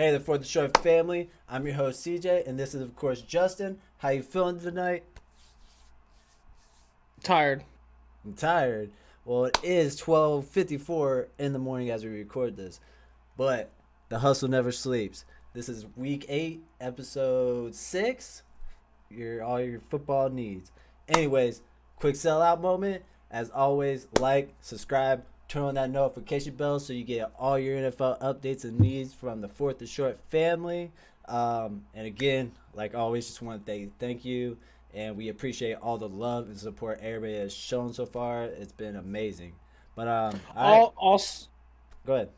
Hey, the Fourth Short family. I'm your host CJ, and this is of course Justin. How you feeling tonight? Tired. I'm tired. Well, it is 12:54 in the morning as we record this, but the hustle never sleeps. This is week 8, episode 6. All your football needs. Anyways, quick sellout moment. As always, like, subscribe, turn on that notification bell so you get all your NFL updates and needs from the Fourth and Short family. And again, like always, just want to thank you, and we appreciate all the love and support everybody has shown so far. It's been amazing. But all right, Also, go ahead.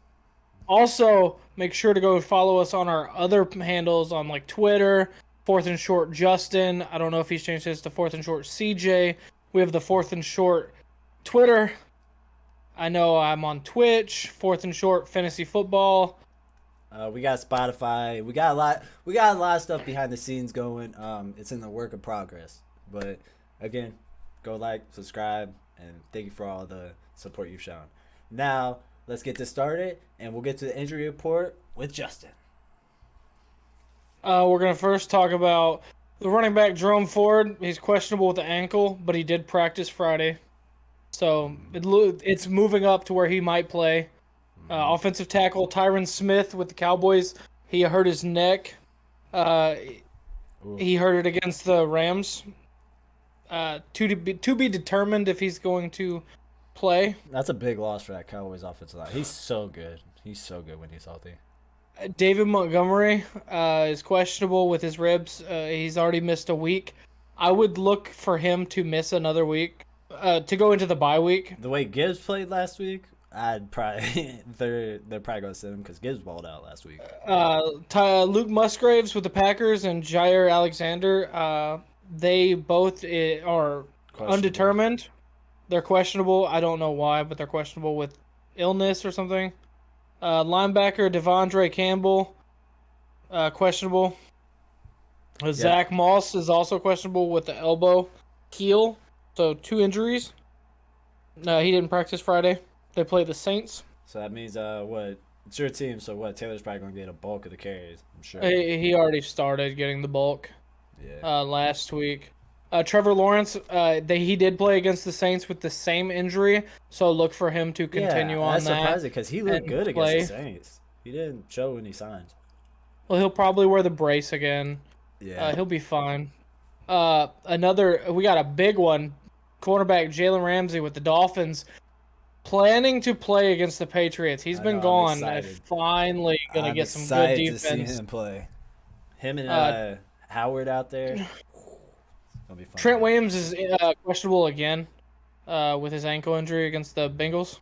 also, make sure to go follow us on our other handles on like Twitter. Fourth and Short Justin. I don't know if he's changed his to Fourth and Short CJ. We have the Fourth and Short Twitter. I know I'm on Twitch. Fourth and Short Fantasy Football. We got Spotify. We got a lot. We got a lot of stuff behind the scenes going. It's in the work of progress. But again, go like, subscribe, and thank you for all the support you've shown. Now let's get this started, and we'll get to the injury report with Justin. We're gonna first talk about the running back Jerome Ford. He's questionable with the ankle, but he did practice Friday, so it's moving up to where he might play. Offensive tackle Tyron Smith with the Cowboys. He hurt his neck. Uh, he hurt it against the Rams. To be determined if he's going to play. That's a big loss for that Cowboys offensive line. He's so good. He's so good when he's healthy. David Montgomery is questionable with his ribs. He's already missed a week. I would look for him to miss another week to go into the bye week. The way Gibbs played last week, I'd probably they're probably gonna send him because Gibbs balled out last week. Luke Musgraves with the Packers and Jair Alexander. They both are undetermined. They're questionable. I don't know why, but they're questionable with illness or something. Linebacker Devondre Campbell, questionable. Zach Moss is also questionable with the elbow heel. So 2 injuries. No, he didn't practice Friday. They play the Saints. So that means what? It's your team. So what? Taylor's probably gonna get a bulk of the carries. I'm sure. He already started getting the bulk. Yeah. Last week. Trevor Lawrence, he did play against the Saints with the same injury, so look for him to continue on that's that. surprising because he looked good play. against the Saints. He didn't show when he signed. Well, he'll probably wear the brace again. Yeah. He'll be fine. We got a big one. Cornerback Jalen Ramsey with the Dolphins, planning to play against the Patriots. He's been gone. Finally gonna get some good defense. To see him play. Him and Howard out there. Gonna be fun. Trent Williams is questionable again with his ankle injury against the Bengals.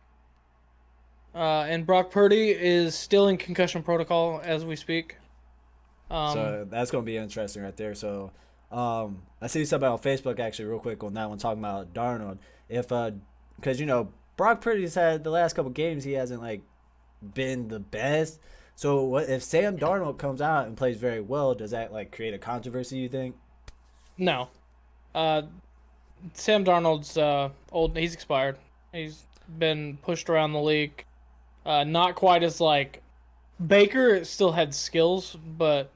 And Brock Purdy is still in concussion protocol as we speak. So that's gonna be interesting right there. So I see somebody on Facebook actually real quick on that one talking about Darnold. If because Brock Purdy's had the last couple games he hasn't like been the best. So what if Sam Darnold comes out and plays very well? Does that like create a controversy? You think? No. Sam Darnold's old. He's expired. He's been pushed around the league. Not quite as like Baker still had skills, but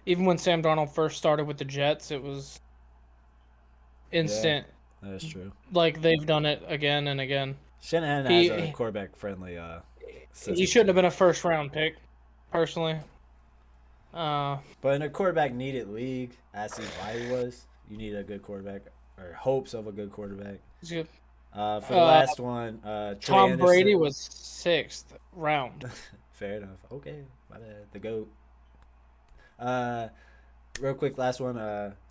even when Sam Darnold first started with the Jets, it was instant. Yeah, that is true. Like they've done it again and again. Shanahan has a quarterback friendly. He shouldn't have been a first round pick, personally. But in a quarterback needed league, as see why he was. You need a good quarterback, or hopes of a good quarterback. Good. For the last one, Tom Brady was 6th round. Fair enough. Okay, my bad. The GOAT. Real quick, last one.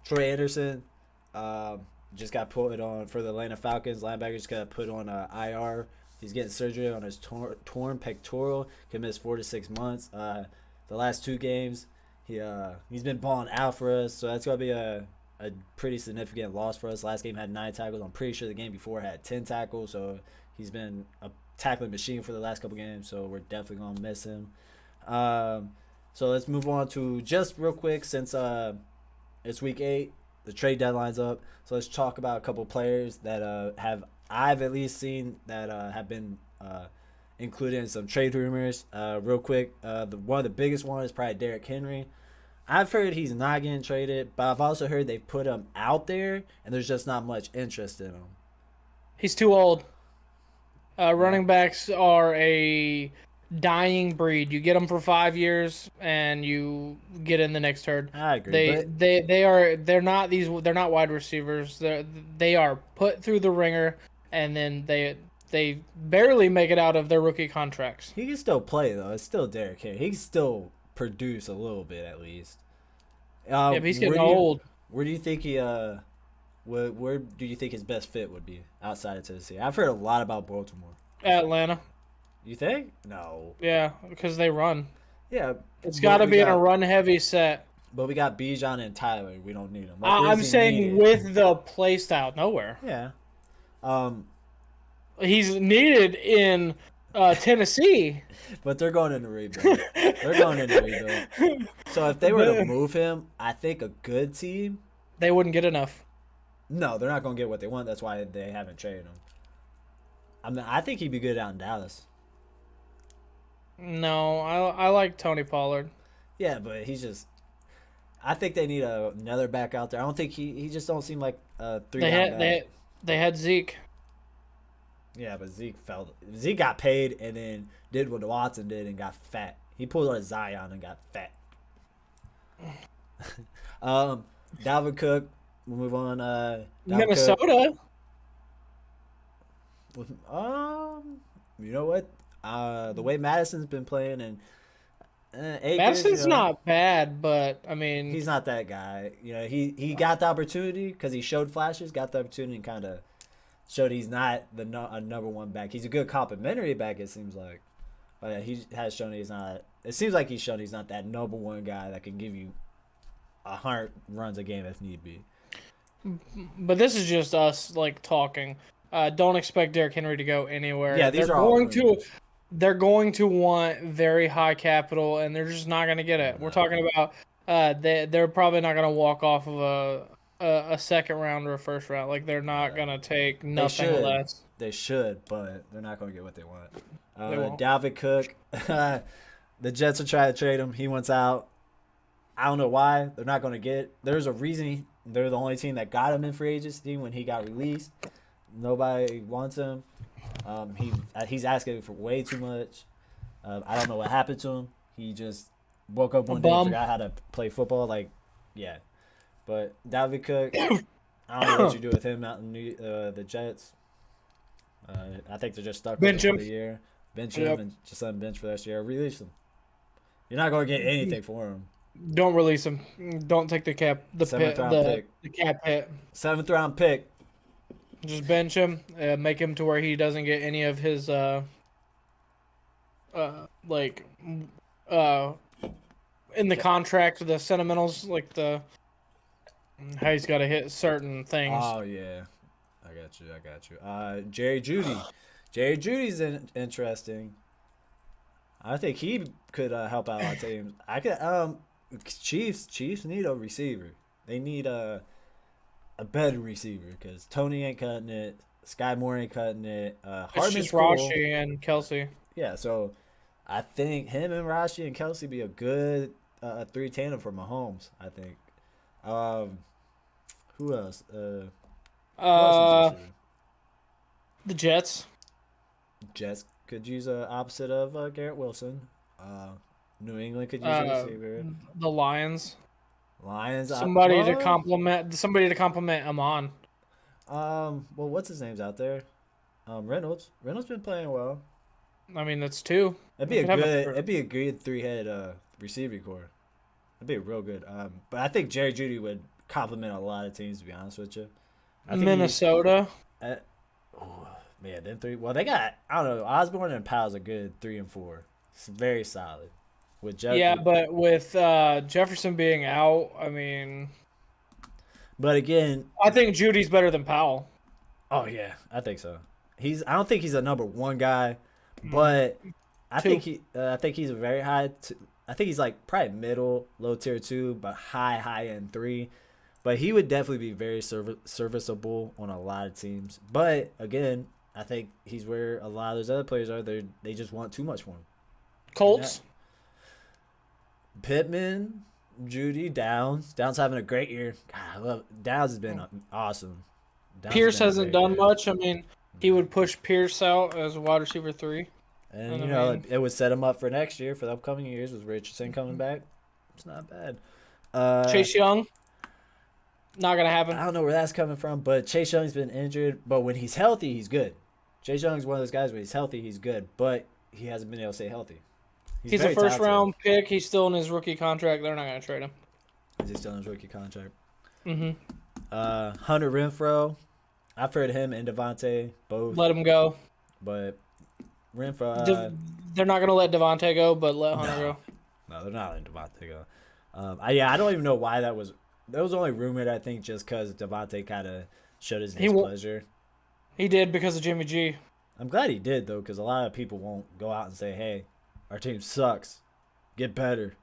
Troy Anderson just got put on for the Atlanta Falcons. Linebacker just got put on IR. He's getting surgery on his torn pectoral. Could miss 4 to 6 months. The last 2 games, he's been balling out for us. So that's gonna be a pretty significant loss for us. Last game had 9 tackles. I'm pretty sure the game before had 10 tackles. So he's been a tackling machine for the last couple games. So we're definitely gonna miss him. So let's move on to just real quick since it's week 8, the trade deadline's up. So let's talk about a couple players that I've at least seen that have been including some trade rumors. Real quick, one of the biggest ones is probably Derrick Henry. I've heard he's not getting traded, but I've also heard they've put him out there, and there's just not much interest in him. He's too old. Running backs are a dying breed. You get them for 5 years, and you get in the next herd. I agree. They're not wide receivers. They are put through the ringer, and then they barely make it out of their rookie contracts. He can still play though. It's still Derrick Henry. He can still produce a little bit at least. Yeah, but he's getting old. Where do you think where do you think his best fit would be outside of Tennessee? I've heard a lot about Baltimore. Atlanta. You think? No. Yeah, because they run. Yeah. It's got to be in a run-heavy set. But we got Bijan and Tyler. We don't need them. I'm saying with the play style, nowhere. Yeah. He's needed in Tennessee. But they're going into rebuild. So if they were to move him, I think a good team. They wouldn't get enough. No, they're not going to get what they want. That's why they haven't traded him. I think he'd be good out in Dallas. No, I like Tony Pollard. Yeah, but he's just. I think they need another back out there. I don't think he just don't seem like a three-down guy. They had Zeke. Yeah, but Zeke got paid and then did what Watson did and got fat. He pulled out a Zion and got fat. Dalvin Cook. We'll move on. Minnesota. Cook. You know what? The way Madison's been playing and Akers, Madison's not bad, but I mean he's not that guy. You know, he got the opportunity because he showed flashes, got the opportunity, and kind of showed he's not a number one back. He's a good complimentary back, it seems like, but he has shown he's not. It seems like he's shown he's not that number one guy that can give you 100 runs a game if need be. But this is just us like talking. Don't expect Derrick Henry to go anywhere. Yeah, they're going to want very high capital, and they're just not going to get it. We're talking about they're probably not going to walk off of a second round or a first round. Like they're not going to take nothing less. They should, but they're not going to get what they want. They won't. Dalvin Cook, the Jets are trying to trade him. He wants out. I don't know why. They're not going to get. There's a reason. They're the only team that got him in free agency when he got released. Nobody wants him. He's asking for way too much. I don't know what happened to him. He just woke up one day and forgot how to play football. Like, yeah. But Dalvin Cook, I don't know what you do with him out in the Jets. I think they're just stuck with him for the year. Bench him and just let him bench for the rest of the year. Release him. You're not going to get anything for him. Don't release him. Don't take the cap. The cap hit. 7th round pick. Just bench him. Make him to where he doesn't get any of his in the contract, the sentimentals, like how he's got to hit certain things. Oh yeah, I got you. Jerry Judy's interesting. I think he could help out our teams. Chiefs need a receiver. They need a better receiver because Tony ain't cutting it. Sky Moore ain't cutting it. It's just Rashi and Kelsey. Yeah, so I think him and Rashi and Kelsey be a good three tandem for Mahomes. I think. Who else? The Jets. Jets could use an opposite of Garrett Wilson. New England could use a receiver. The Lions. Somebody to compliment Amon. Well, what's his name's out there? Reynolds. Reynolds been playing well. I mean, that's two. It'd be a good three-head receiving core. It'd be real good. But I think Jerry Jeudy would compliment a lot of teams. To be honest with you, Minnesota. Man, them three. Well, they got Osborne and Powell's a good 3 and 4. It's very solid. With but with Jefferson being out, I mean. But again, I think Judy's better than Powell. Oh yeah, I think so. I don't think he's a number one guy, but I think he's a very high. I think he's like probably middle, low tier 2, but high end 3. But he would definitely be very serviceable on a lot of teams. But again, I think he's where a lot of those other players are. They just want too much for him. Colts. Pittman, Judy, Downs. Downs having a great year. God, I love Downs has been awesome. Downs Pierce has been hasn't done good. much. I mean, he would push Pierce out as a wide receiver 3. And you know, it would set him up for next year, for the upcoming years, with Richardson coming back. It's not bad. Chase Young. Not gonna happen. I don't know where that's coming from, but Chase Young's been injured. But when he's healthy, he's good. Chase Young's one of those guys when he's healthy, he's good. But he hasn't been able to stay healthy. He's a first round pick. He's still in his rookie contract. They're not gonna trade him. Is he still in his rookie contract? Mm-hmm. Hunter Renfrow. I've heard him and Devontae both. Let him go. But Renfrow. They're not gonna let Devontae go, but let Hunter go. No, they're not letting Devontae go. I don't even know why that was. That was only rumored, I think, just because Devontae kind of showed his displeasure. He did because of Jimmy G. I'm glad he did, though, because a lot of people won't go out and say, hey, our team sucks. Get better.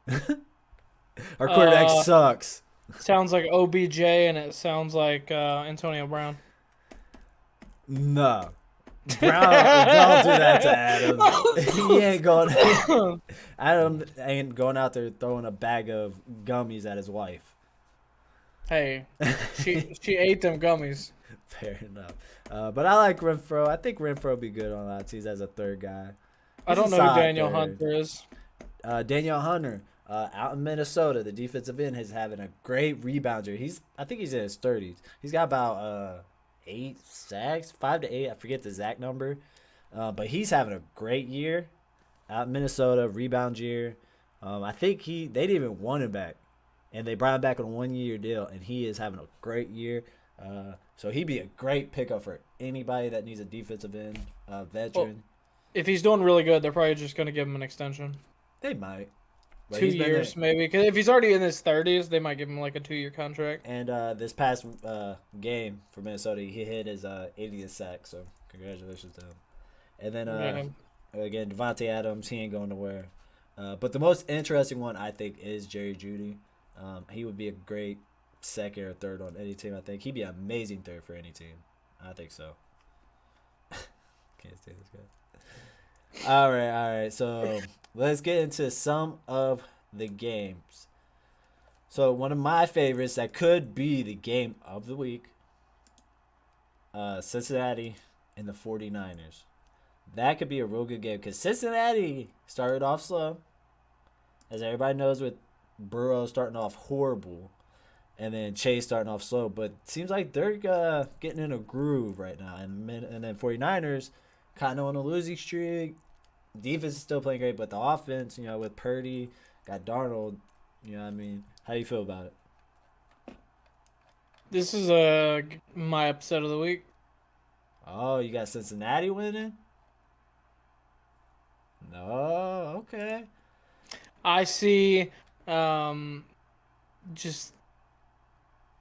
Our quarterback sucks. Sounds like OBJ, and it sounds like Antonio Brown. No. Brown, don't do that to Adam. He ain't going. Adam ain't going out there throwing a bag of gummies at his wife. Hey, she ate them gummies. Fair enough. But I like Renfrow. I think Renfrow would be good on that team as a third guy. I don't know who Daniel Hunter is. Daniel Hunter, out in Minnesota, the defensive end, is having a great rebounder. I think he's in his 30s. He's got about 8 sacks, 5 to 8. I forget the exact number. But he's having a great year out in Minnesota, rebound year. I think they didn't even want him back. And they brought him back on a 1-year deal, and he is having a great year. So he'd be a great pickup for anybody that needs a defensive end, veteran. Well, if he's doing really good, they're probably just going to give him an extension. They might. But 2 years, maybe. Because if he's already in his 30s, they might give him like a 2-year contract. And this past game for Minnesota, he hit his 80th sack, so congratulations to him. And then, again, Devontae Adams, he ain't going nowhere. But the most interesting one, I think, is Jerry Jeudy. He would be a great second or third on any team, I think. He'd be an amazing third for any team. I think so. Can't stand this guy. All right. So let's get into some of the games. So one of my favorites that could be the game of the week, Cincinnati and the 49ers. That could be a real good game because Cincinnati started off slow. As everybody knows, with Burrow starting off horrible and then Chase starting off slow. But it seems like they're getting in a groove right now. And then 49ers kind of on a losing streak. Defense is still playing great, but the offense, with Purdy, got Darnold, what I mean? How do you feel about it? This is my upset of the week. Oh, you got Cincinnati winning? No, okay. I see just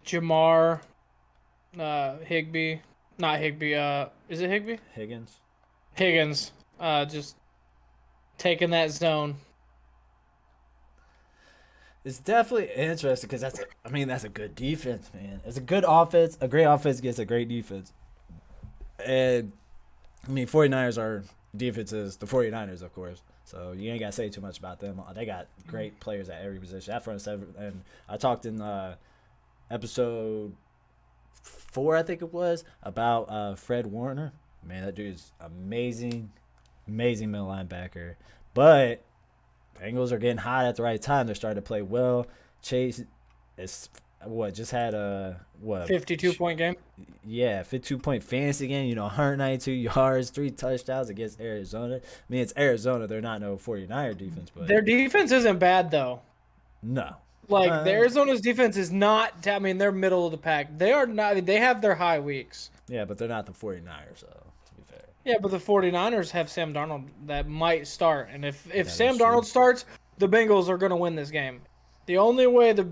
Jamar, Higbee, not Higbee, is it Higbee? Higgins, just taking that zone. It's definitely interesting because that's a good defense, man. It's a good offense. A great offense gets a great defense. And, 49ers are defenses, the 49ers, of course. So you ain't got to say too much about them. They got great players at every position. That front seven, and I talked in episode 4, I think it was, about Fred Warner. Man, that dude's amazing middle linebacker. But Bengals are getting hot at the right time. They're starting to play well. Chase is just had a 52-point game. Yeah, 52-point fantasy game. 192 yards, 3 touchdowns against Arizona. It's Arizona. They're not no 49er defense, but their defense isn't bad though. No, the Arizona's defense is not. They're middle of the pack. They are not. They have their high weeks. Yeah, but they're not the 49ers, so to be fair. Yeah, but the 49ers have Sam Darnold that might start, and if Sam Darnold starts, the Bengals are going to win this game. The only way the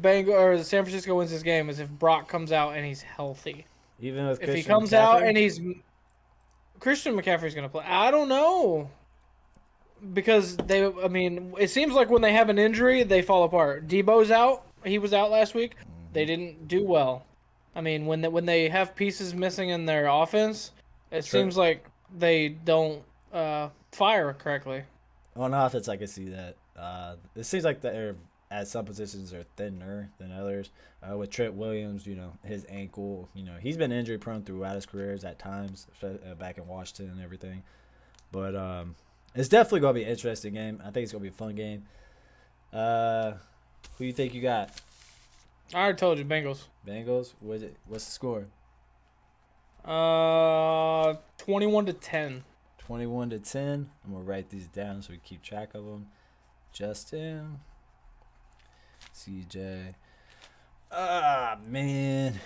San Francisco wins this game is if Brock comes out and he's healthy. Even if he comes out and Christian McCaffrey's going to play. I don't know. Because it seems like when they have an injury, they fall apart. Debo's out. He was out last week. They didn't do well. When they have pieces missing in their offense, it seems like they don't fire correctly. On offense, I can see that. It seems like they're at some positions are thinner than others. With Trent Williams, his ankle, he's been injury prone throughout his careers at times, back in Washington and everything. But it's definitely gonna be an interesting game. I think it's gonna be a fun game. Who you think you got? I already told you, Bengals. Bengals. What's the score? 21-10. 21-10. I'm gonna write these down so we keep track of them. Justin, CJ. Man.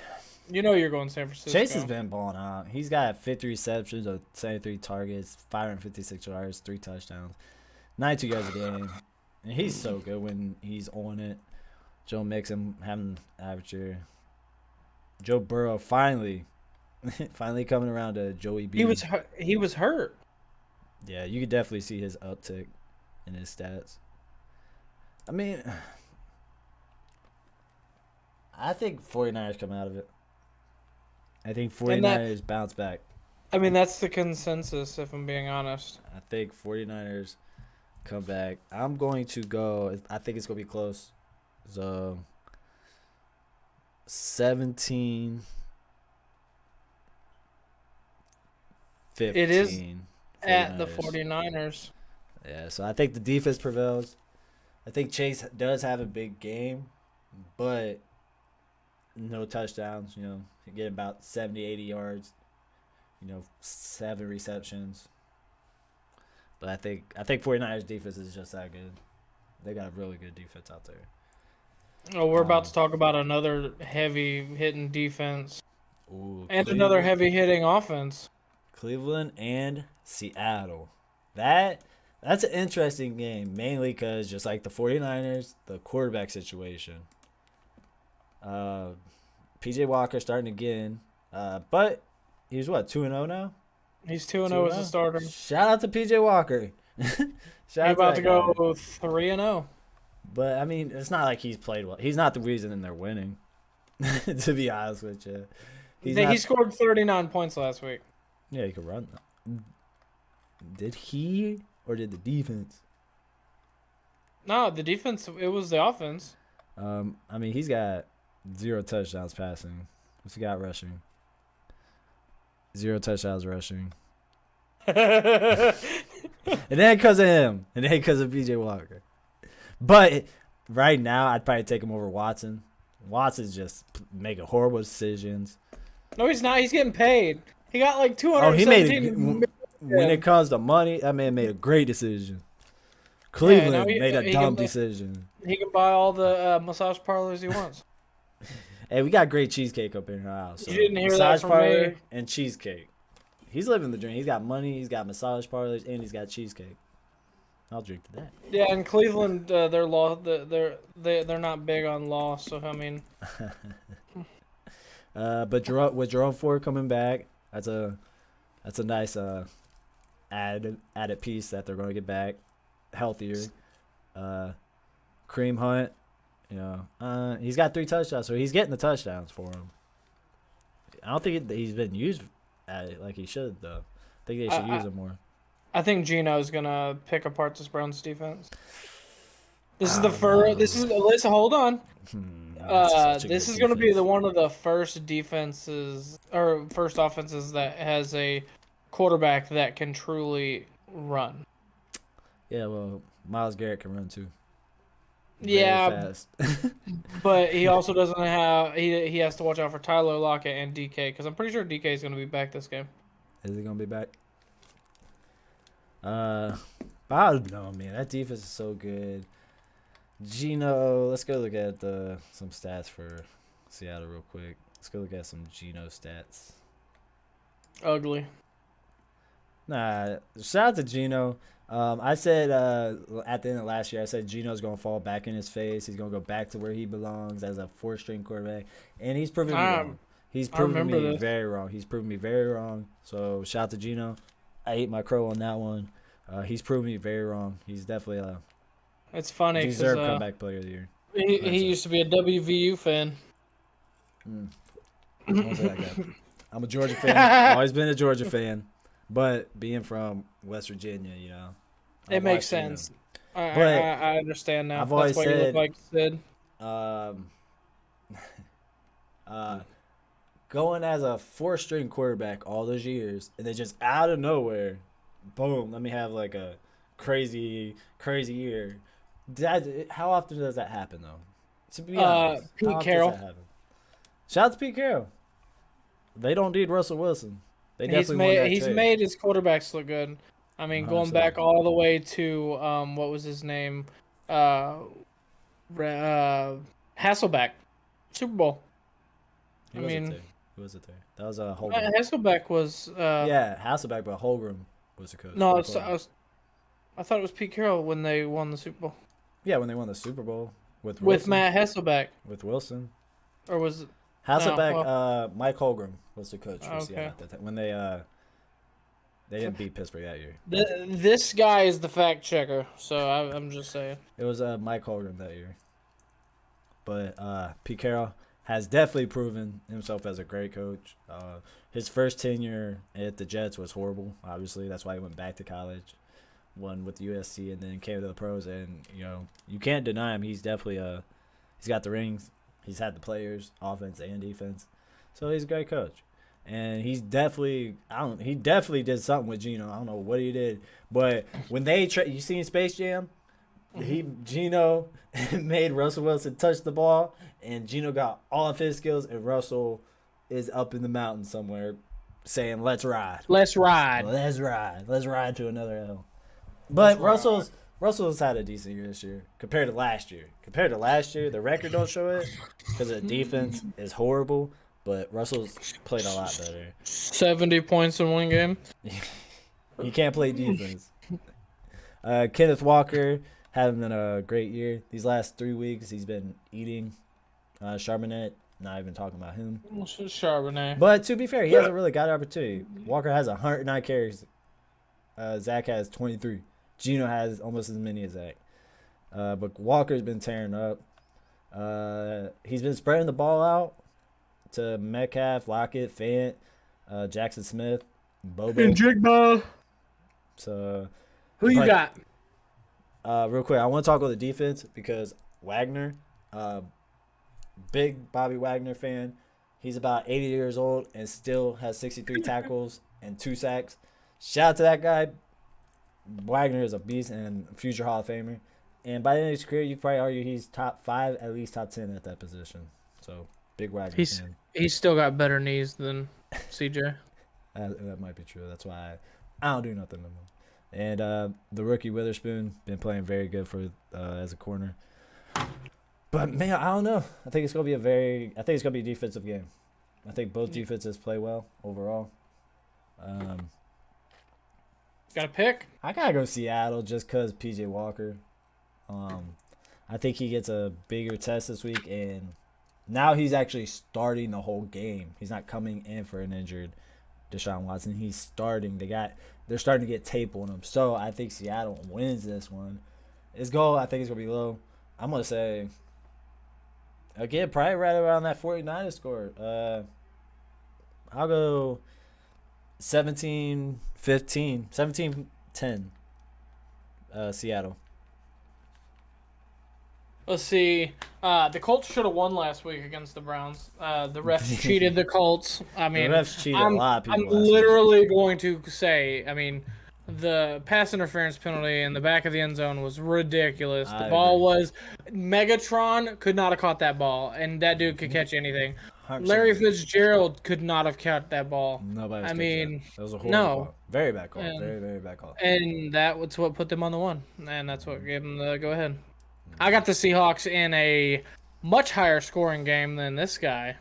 You know you're going San Francisco. Chase has been balling out. He's got 50 receptions, 73 targets, 556 yards, 3 touchdowns, 92 yards a game. And he's so good when he's on it. Joe Mixon having average year. Joe Burrow finally coming around to Joey B. He was hurt. Yeah, you could definitely see his uptick in his stats. I mean, I think 49ers come out of it. I think 49ers bounce back. I mean, that's the consensus, if I'm being honest. I think 49ers come back. I'm going to go. I think it's going to be close. So, 17-15. It is 49ers. At the 49ers. Yeah, so I think the defense prevails. I think Chase does have a big game, but no touchdowns, he get about 70, 80 yards, 7 receptions. But I think 49ers defense is just that good. They got a really good defense out there. Oh, we're about to talk about another heavy hitting defense. Ooh, and another heavy hitting offense. Cleveland and Seattle. That's an interesting game, mainly because just like the 49ers, the quarterback situation. PJ Walker starting again, but he's 2-0 now? He's 2-0 as a starter. Shout out to PJ Walker. He's about to go 3-0. But I mean, it's not like he's played well. He's not the reason they're winning. To be honest with you, he scored 39 points last week. Yeah, he could run. Did he or did the defense? No, the defense. It was the offense. I mean, he's got 0 touchdowns passing. What's he got rushing? 0 touchdowns rushing. It ain't because of him. It ain't because of PJ Walker. But right now, I'd probably take him over Watson. Watson's just making horrible decisions. No, he's not. He's getting paid. He got like 217. Oh, he made when it comes to money, that man made a great decision. Cleveland made a dumb decision. He can buy all the massage parlors he wants. Hey, we got great cheesecake up in our house. So you didn't hear massage that from parlor me. And cheesecake. He's living the dream. He's got money. He's got massage parlors, and he's got cheesecake. I'll drink to that. Yeah, in Cleveland, they're not big on loss. So I mean, but with Jerome Ford coming back, that's a nice added piece that they're going to get back healthier. Kareem Hunt, he's got 3 touchdowns, so he's getting the touchdowns for him. I don't think he's been used at it like he should though. I think they should use him more. I think Gino's gonna pick apart this Browns defense. This is the first. Listen, hold on. This is gonna be one of the first defenses or first offenses that has a quarterback that can truly run. Yeah, well, Myles Garrett can run too. Fast. But he also doesn't have. He has to watch out for Tyler Lockett and DK because I'm pretty sure DK is gonna be back this game. Is he gonna be back? I don't know, man. That defense is so good. Gino, let's go look at some stats for Seattle real quick. Let's go look at some Gino stats. Ugly. Nah, shout out to Gino. I said at the end of last year, I said Gino's gonna fall back in his face. He's gonna go back to where he belongs as a 4-string quarterback, and he's proven me wrong. He's proven me very wrong. He's proven me very wrong. So shout out to Gino. I ate my crow on that one. He's proven me very wrong. He's definitely it's funny deserved comeback player of the year. He used to be a WVU fan. I'm a Georgia fan. Always been a Georgia fan. But being from West Virginia, you know, It I've makes watched, you know. sense. I, But I I understand now. I've That's always why you look said, like Sid. um, uh, going as a four-string quarterback all those years, and then just out of nowhere, boom, let me have like a crazy year. How often does that happen though? To be honest, how Pete often does that Carroll. happen? Shout out to Pete Carroll. They don't need Russell Wilson. They He's definitely won made that he's trade. made his quarterbacks look good. I mean, going 100%. back all the way to what was his name? Uh, Hasselbeck, Super Bowl. He I wasn't mean, there. He wasn't there. That was Holgram. Hasselbeck was Yeah, Hasselbeck, but Holgram was the coach. no, Mike Holgram. I thought it was Pete Carroll when they won the Super Bowl Yeah, when they won the Super Bowl with with Wilson. Matt Hasselbeck, With Wilson. or was it? Hasselbeck, well, Mike Holgram was the coach for okay. Seattle at that time. When they didn't beat Pittsburgh that year. This guy is the fact checker, so I'm just saying. It was Mike Holgram that year. But Pete Carroll has definitely proven himself as a great coach. His first tenure at the Jets was horrible. Obviously, that's why he went back to college, won with USC, and then came to the pros. And you know, you can't deny him. He's definitely he's got the rings. He's had the players, offense and defense. So he's a great coach. And he's definitely he definitely did something with Geno. I don't know what he did, but when they you seen Space Jam, Geno made Russell Wilson touch the ball, and Geno got all of his skills, and Russell is up in the mountains somewhere saying, "Let's ride, Let's ride. let's ride to another L." But Russell's had a decent year this year compared to last year. Compared to last year, the record don't show it because the defense is horrible. But Russell's played a lot better. 70 points in one game. He can't play defense. Kenneth Walker having a great year. These last 3 weeks, he's been eating. Charbonnet, not even talking about him. Charbonnet. But to be fair, he hasn't really got an opportunity. Walker has 109 carries. Zach has 23. Geno has almost as many as Zach. But Walker's been tearing up. He's been spreading the ball out to Metcalf, Lockett, Fant, Jackson Smith, Bobo. And Jigba. So, Who you got? real quick, I want to talk about the defense because Wagner, big Bobby Wagner fan. He's about 80 years old and still has 63 tackles and 2 sacks. Shout out to that guy. Wagner is a beast and future Hall of Famer. And by the end of his career, you could probably argue he's top 5, at least top 10 at that position. So, big Wagner fan. He's still got better knees than CJ. That might be true. That's why I don't do nothing no more. And the rookie Witherspoon been playing very good for as a corner. But man, I don't know. I think it's gonna be a defensive game. I think both defenses play well overall. Got a pick? I gotta go Seattle just cause PJ Walker. I think he gets a bigger test this week, and now he's actually starting the whole game. He's not coming in for an injured Deshaun Watson. He's starting. They're starting to get tape on him. So I think Seattle wins this one. His goal, I think, is gonna be low. I'm gonna say again, probably right around that 49er score. I'll go 17-15, 17-10. Seattle. Let's see. The Colts should have won last week against the Browns. The refs cheated the Colts. I mean, the refs cheated a lot of people. I'm literally going to say, I mean, the pass interference penalty in the back of the end zone was ridiculous. The ball was Megatron could not have caught that ball, and that dude could catch anything. 100%. Larry Fitzgerald could not have caught that ball. Nobody. I mean, that was a horrible call. Very bad call. Very, very bad call. And that was what put them on the one, and that's what gave them the go ahead. I got the Seahawks in a much higher scoring game than this guy.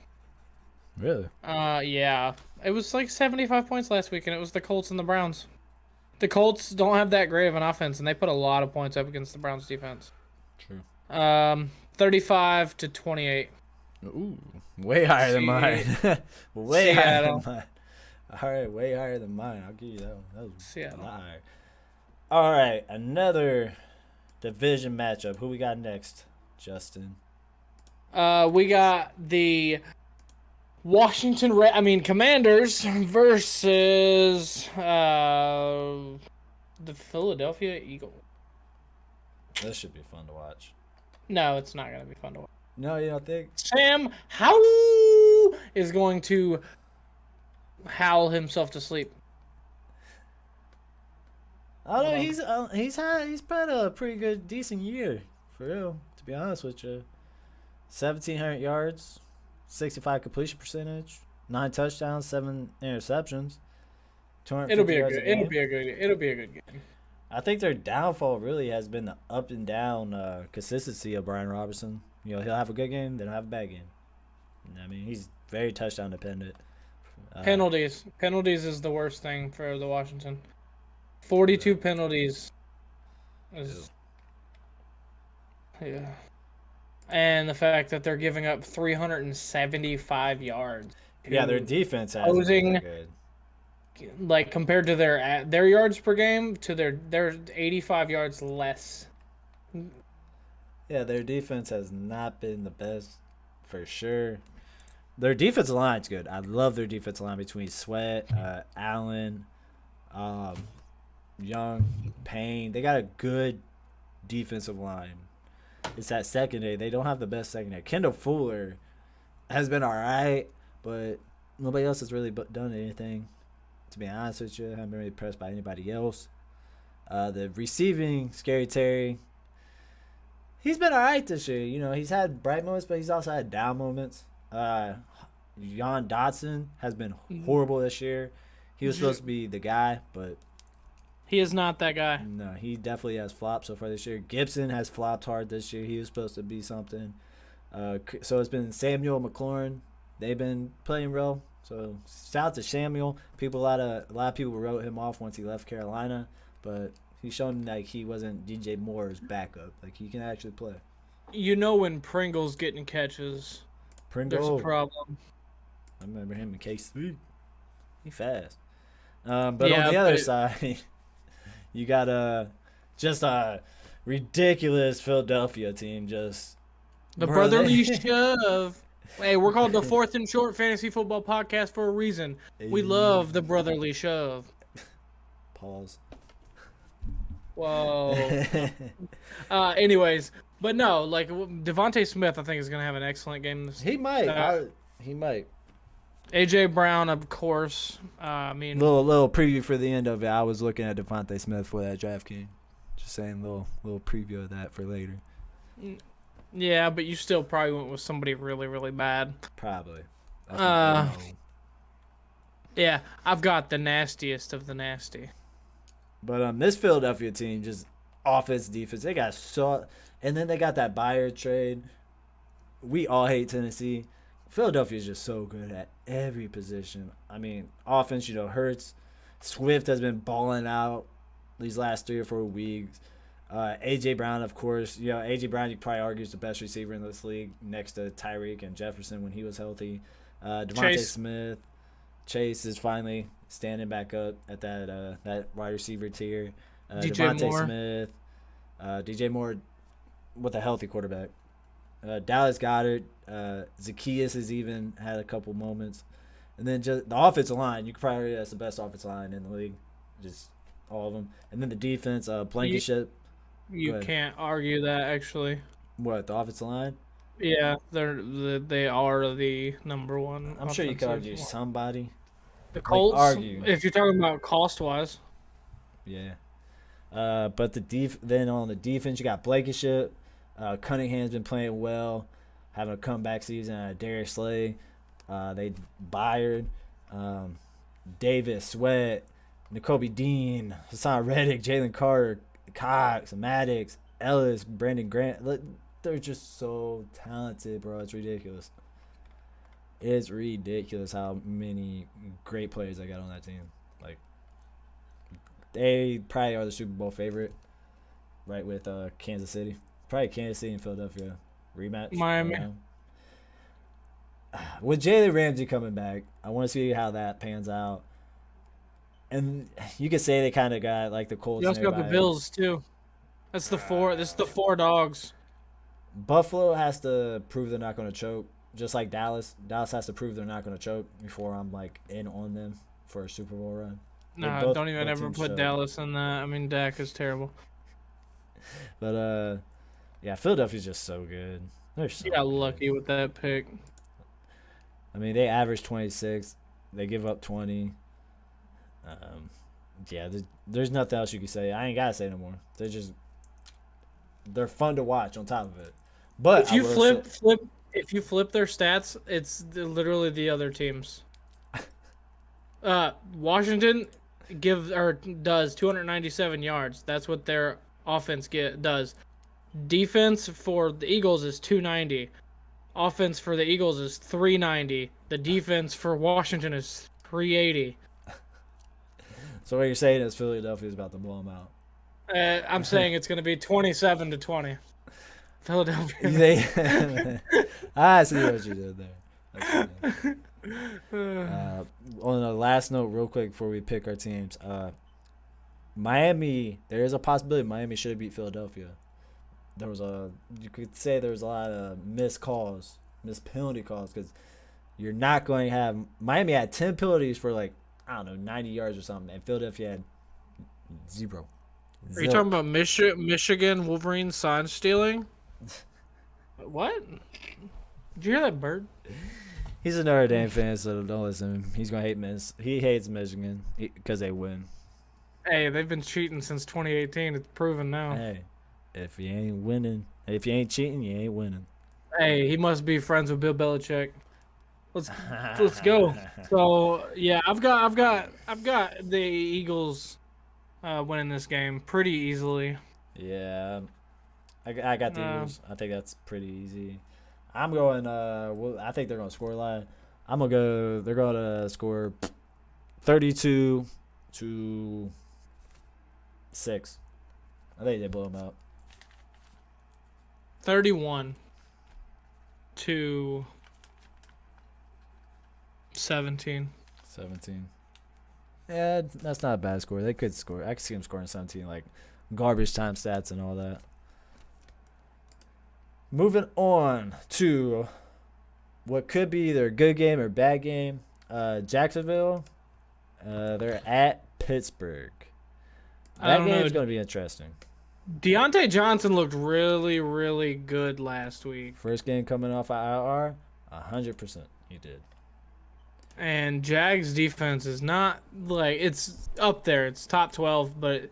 Really? Yeah. It was like 75 points last week, and it was the Colts and the Browns. The Colts don't have that great of an offense, and they put a lot of points up against the Browns defense. True. 35-28. Ooh, way higher than mine. Way higher than mine. All right, way higher than mine. I'll give you that one. That was Seattle. a lot higher. All right, another division matchup. Who we got next, Justin? We got the Commanders versus the Philadelphia Eagles. This should be fun to watch. No, it's not going to be fun to watch. No, you don't think? Sam Howell is going to howl himself to sleep. I don't know. He's had a pretty good, decent year for real. To be honest with you, 1,700 yards, 65 completion percentage, 9 touchdowns, 7 interceptions. It'll be a good game. I think their downfall really has been the up and down consistency of Brian Robertson. You know, he'll have a good game, then he'll have a bad game. I mean, he's very touchdown dependent. Penalties is the worst thing for the Washington. 42 penalties. Yeah. And the fact that they're giving up 375 yards. Yeah, their defense has opposing, been good. Like compared to their yards per game to their 85 yards less. Yeah, their defense has not been the best for sure. Their defensive line's good. I love their defensive line between Sweat, Allen, Young, Payne. They got a good defensive line. It's that secondary. They don't have the best secondary. Kendall Fuller has been all right, but nobody else has really done anything. To be honest with you, I haven't been really impressed by anybody else. The receiving, Scary Terry, he's been all right this year. You know, he's had bright moments, but he's also had down moments. Jan Dotson has been horrible this year. He was supposed to be the guy, but he is not that guy. No, he definitely has flopped so far this year. Gibson has flopped hard this year. He was supposed to be something. So it's been Samuel McLaurin. They've been playing well. So shout out to Samuel. A lot of people wrote him off once he left Carolina, but he's shown like he wasn't DJ Moore's backup. Like he can actually play. You know when Pringle's getting catches, there's a problem. I remember him in KC. He fast. But on the other side, you got just a ridiculous Philadelphia team. Just the brotherly shove. Hey, we're called the Fourth and Short Fantasy Football Podcast for a reason. We love the brotherly shove. Pause. Whoa. Anyways, but no, like Devontae Smith, I think is gonna have an excellent game. He might. He might. AJ Brown, of course. I mean, little preview for the end of it. I was looking at Devontae Smith for that DraftKings. Just saying, little preview of that for later. Yeah, but you still probably went with somebody really, really bad. Probably. Yeah, I've got the nastiest of the nasty. But this Philadelphia team, just offense, defense, they got and then they got that Buyer trade. We all hate Tennessee. Philadelphia is just so good at every position. I mean, offense, Hurts. Swift has been balling out these last 3 or 4 weeks. A.J. Brown, of course. A.J. Brown, you probably argue is the best receiver in this league next to Tyreek and Jefferson when he was healthy. Devontae Smith. Chase is finally standing back up at that wide receiver tier. Devontae Smith. DJ Moore with a healthy quarterback. Dallas Goedert. Zacchaeus has even had a couple moments. And then just the offensive line. You could probably that's the best offensive line in the league. Just all of them. And then the defense, Blankenship. You can't argue that, actually. What, the offensive line? Yeah, they are the number one. I'm sure you could argue somebody. The Colts, if you're talking about cost-wise. Yeah. But then on the defense, you got Blankenship. Cunningham's been playing well, having a comeback season. Darius Slay. They Byard. Davis, Sweat, Nakobe Dean, Hassan Reddick, Jalen Carter, Cox, Maddox, Ellis, Brandon Grant. They're just so talented, bro. It's ridiculous. It's ridiculous how many great players I got on that team. Like, they probably are the Super Bowl favorite, right with Kansas City. Probably Kansas City and Philadelphia rematch. Miami. With Jalen Ramsey coming back, I want to see how that pans out. And you could say they kind of got like the Colts. You also got the Bills too. That's the four. This is the 4 dogs. Buffalo has to prove they're not going to choke. just like Dallas. Dallas has to prove they're not going to choke before I'm like in on them for a Super Bowl run. No, don't even ever put Dallas in that. I mean, Dak is terrible. But yeah, Philadelphia's just so good. They're so got lucky with that pick. I mean, they average 26. They give up 20. Yeah, there's nothing else you can say. I ain't gotta say no more. They're fun to watch. On top of it, but if you if you flip their stats, it's literally the other teams. Washington does 297 yards. That's what their offense does. Defense for the Eagles is 290. Offense for the Eagles is 390. The defense for Washington is 380. So what you're saying is Philadelphia is about to blow them out. I'm saying it's going to be 27-20. Philadelphia. I see what you did there. On the last note, real quick before we pick our teams, Miami. There is a possibility Miami should have beat Philadelphia. You could say there was a lot of missed penalty calls, because you're not going to have. Miami had 10 penalties for 90 yards or something, and Philadelphia had 0. Are you talking about Michigan Wolverines sign stealing? What? Did you hear that bird? He's a Notre Dame fan, so don't listen. He's gonna hate He hates Michigan because they win. Hey, they've been cheating since 2018. It's proven now. Hey, if you ain't winning, if you ain't cheating, you ain't winning. Hey, he must be friends with Bill Belichick. Let's go. So yeah, I've got the Eagles winning this game pretty easily. Yeah, I got the Eagles. I think that's pretty easy. I'm going. I think they're gonna score a lot. I'm gonna go. They're gonna score 32-6. I think they blow them out. 31-17. Yeah, that's not a bad score. They could score. I could see them scoring 17, like garbage time stats and all that. Moving on to what could be either a good game or bad game. Jacksonville, they're at Pittsburgh. That game's going to be interesting. Deontay Johnson looked really, really good last week. First game coming off of IR, 100% he did. And Jags defense is not it's up there. It's top 12, but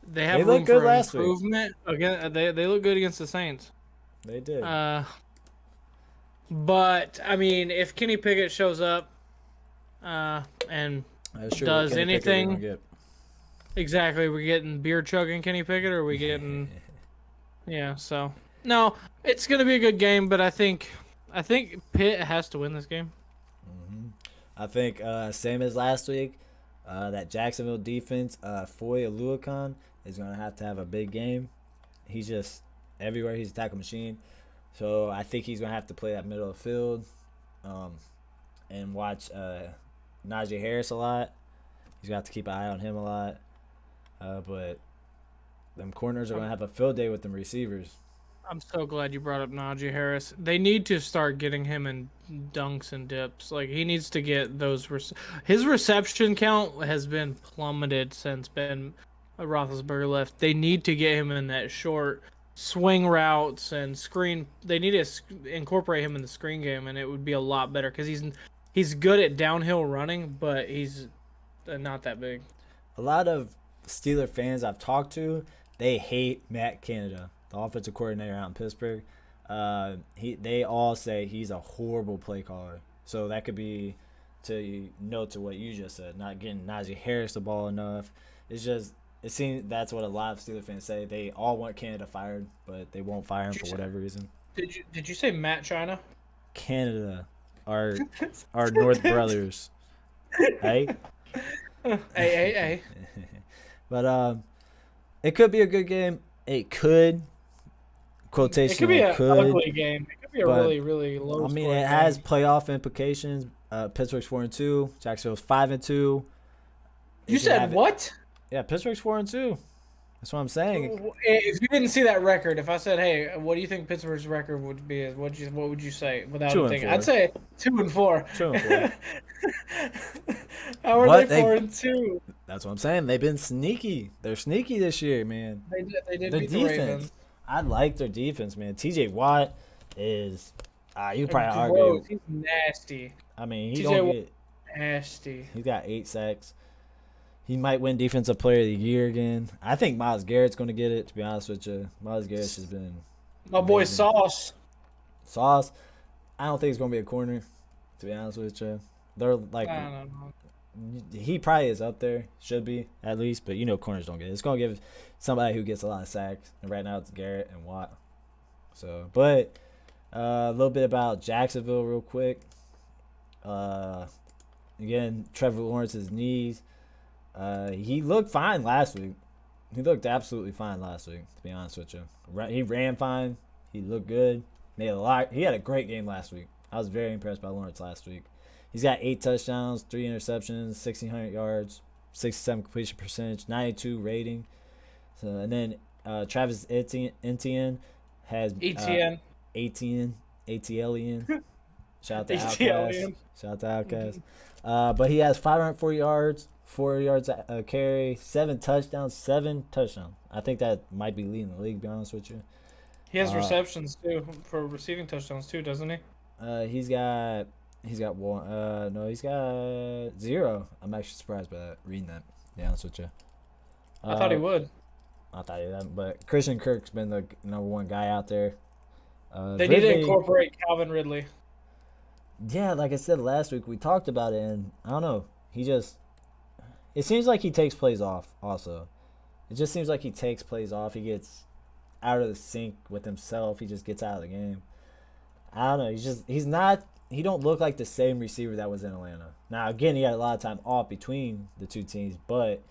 they have room for improvement. Again, they look good against the Saints. They did. But I mean, if Kenny Pickett shows up, and does anything, exactly, we're getting beer chugging Kenny Pickett, or are we getting, yeah. So no, it's gonna be a good game, but I think Pitt has to win this game. Mm-hmm. I think same as last week, that Jacksonville defense, Foye Oluokun is gonna have to have a big game. He's just everywhere. He's a tackle machine. So I think he's going to have to play that middle of the field and watch Najee Harris a lot. He's going to have to keep an eye on him a lot. But them corners are going to have a field day with them receivers. I'm so glad you brought up Najee Harris. They need to start getting him in dunks and dips. He needs to get those. His reception count has been plummeted since Ben Roethlisberger left. They need to get him in that short swing routes and screen. They need to incorporate him in the screen game, and it would be a lot better because he's good at downhill running, but he's not that big. A lot of Steeler fans I've talked to, they hate Matt Canada, the offensive coordinator out in Pittsburgh. They all say he's a horrible play caller. So that could be to what you just said, not getting Najee Harris the ball enough. It seems that's what a lot of Steelers fans say. They all want Canada fired, but they won't fire him for whatever reason. Did you say Matt China? Canada, our North brothers. Hey. Hey. But it could be a good game. It could. Quotation. It could be an ugly game. It could be a really, really low. I mean, it has playoff implications. Pittsburgh's 4-2. Jacksonville's 5-2. You said what? Yeah, Pittsburgh's 4-2. That's what I'm saying. If you didn't see that record, if I said, "Hey, what do you think Pittsburgh's record would be?" What would you say without Two even and thinking? four. I'd say 2-4. 2-4. How are But they 4-2? that's what I'm saying. They've been sneaky. They're sneaky this year, man. They did Their beat the Ravens. defense. I like their defense, man. TJ Watt is. You probably Gross. argue. He's nasty. I mean, he TJ don't Watt get. nasty. He's got 8 sacks. He might win Defensive Player of the Year again. I think Myles Garrett's going to get it, to be honest with you. Myles Garrett has been My boy amazing. Sauce. Sauce. I don't think he's going to be a corner, to be honest with you. They're like, I don't know. he probably is up there, should be at least, but corners don't get it. It's going to give somebody who gets a lot of sacks, and right now it's Garrett and Watt. So, but a little bit about Jacksonville real quick. Again, Trevor Lawrence's knees. He looked fine last week. He looked absolutely fine last week, to be honest with you. He ran fine. He looked good. Made a lot. He had a great game last week. I was very impressed by Lawrence last week. He's got 8 touchdowns, 3 interceptions, 1,600 yards, 67 completion percentage, 92 rating. So, and then Travis Etienne has ETN. ATLian. Shout out to ATLian. Outcast. Shout out to Outcast. But he has 540 yards, 4 yards a carry, 7 touchdowns. I think that might be leading the league, to be honest with you. He has receptions too for receiving touchdowns too, doesn't he? He's got one. No, he's got 0. I'm actually surprised by that. Reading that, to be honest with you. I thought he would. I thought he would, but Christian Kirk's been the number 1 guy out there. They need to incorporate Calvin Ridley. Yeah, like I said last week, we talked about it, and I don't know. It seems like he takes plays off also. It just seems like he takes plays off. He gets out of the sync with himself. He just gets out of the game. I don't know. He don't look like the same receiver that was in Atlanta. Now, again, he had a lot of time off between the two teams, but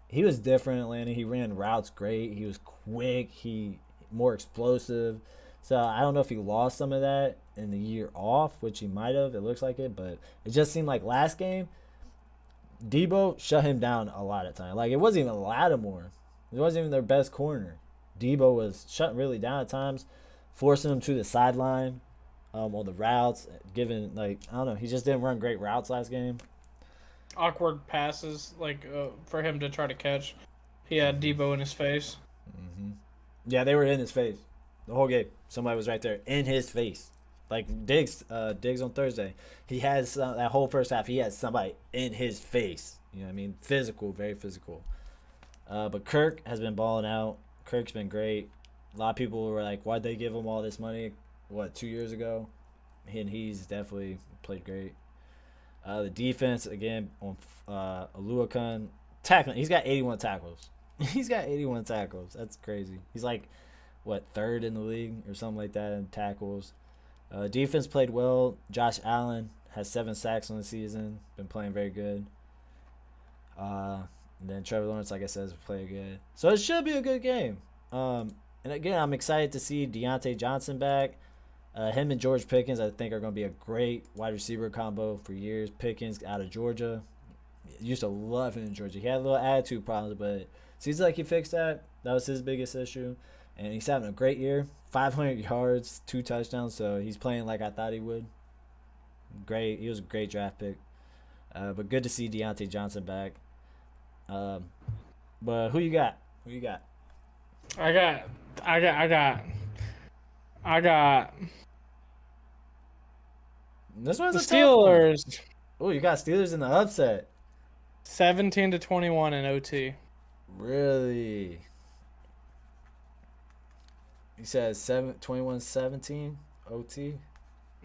he was different in Atlanta. He ran routes great. He was quick. He more explosive. So I don't know if he lost some of that in the year off, which he might have. It looks like it, but it just seemed like last game, Debo shut him down a lot of time. Like, it wasn't even Lattimore. It wasn't even their best corner. Debo was shutting really down at times, forcing him to the sideline on the routes, giving, like, I don't know. He just didn't run great routes last game. Awkward passes, like, for him to try to catch. He had Debo in his face. Mm-hmm. Yeah, they were in his face the whole game. Somebody was right there in his face. Like Diggs on Thursday. He has that whole first half. He had somebody in his face. You know what I mean? Physical, very physical. But Kirk has been balling out. Kirk's been great. A lot of people were like, why'd they give him all this money? 2 years ago? And he's definitely played great. The defense, again, on Oluokun, tackling. He's got 81 tackles. He's got 81 tackles. That's crazy. He's like, 3rd in the league or something like that in tackles. Defense played well. Josh Allen has 7 sacks on the season. Been playing very good. And then Trevor Lawrence, like I said, is playing good. So it should be a good game. And again, I'm excited to see Deontay Johnson back. Him and George Pickens, I think, are going to be a great wide receiver combo for years. Pickens out of Georgia. Used to love him in Georgia. He had a little attitude problems, but it seems like he fixed that. That was his biggest issue. And he's having a great year. 500 yards, 2 touchdowns. So he's playing like I thought he would. Great. He was a great draft pick. But good to see Deontay Johnson back. But who you got? I got. This one's The a tough one. Steelers. Oh, you got Steelers in the upset. 17-21 in OT. Really? You said 21-17 OT?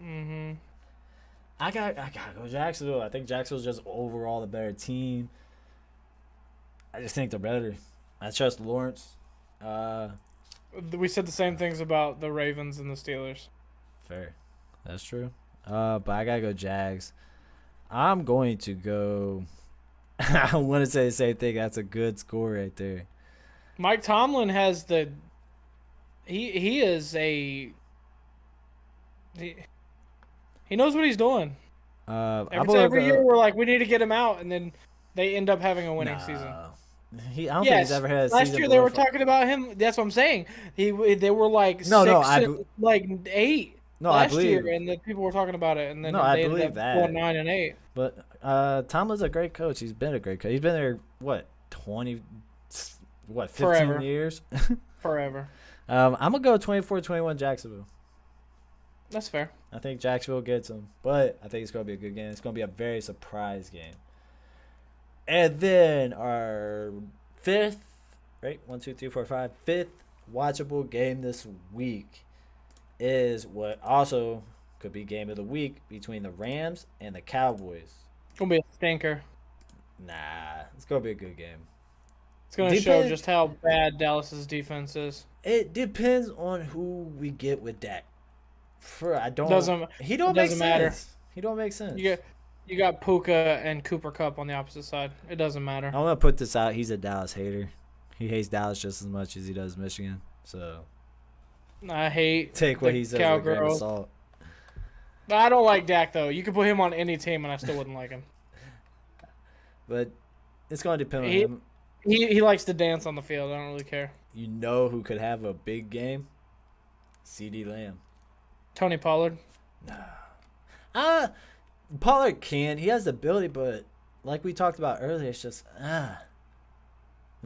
Mm-hmm. I gotta go Jacksonville. I think Jacksonville's just overall the better team. I just think they're better. I trust Lawrence. We said the same things about the Ravens and the Steelers. Fair. That's true. But I gotta go Jags. I'm going to go. I want to say the same thing. That's a good score right there. Mike Tomlin has the. He is a. He knows what he's doing. Every year we're like, we need to get him out, and then they end up having a winning season. I don't think he's ever had a last season year they were below talking about him. That's what I'm saying. They were like No, no, 6 and, like 8 No, I last year, believe. and then people were talking about it, and then No, I they ended believe up that. going 9 and 8. But Tomlin's a great coach. He's been a great coach. He's been there what 15 Forever. years. Forever. I'm gonna go 24-21 Jacksonville. That's fair. I think Jacksonville gets them, but I think it's gonna be a good game. It's gonna be a very surprise game. And then our fifth, right? 1, 2, 3, 4, 5. Fifth watchable game this week is what also could be game of the week between the Rams and the Cowboys. It's gonna be a stinker. Nah, it's gonna be a good game. It's gonna show just how bad Dallas's defense is. It depends on who we get with Dak. He don't make sense. Matter. He don't make sense. You got Puka and Cooper Kupp on the opposite side. It doesn't matter. I'm gonna put this out. He's a Dallas hater. He hates Dallas just as much as he does Michigan. So I hate take what he says with a grain of salt. I don't like Dak though. You could put him on any team and I still wouldn't like him. But it's gonna depend on him. He likes to dance on the field. I don't really care. You know who could have a big game? CeeDee Lamb. Tony Pollard. Pollard can. He has the ability, but like we talked about earlier, it's just I'm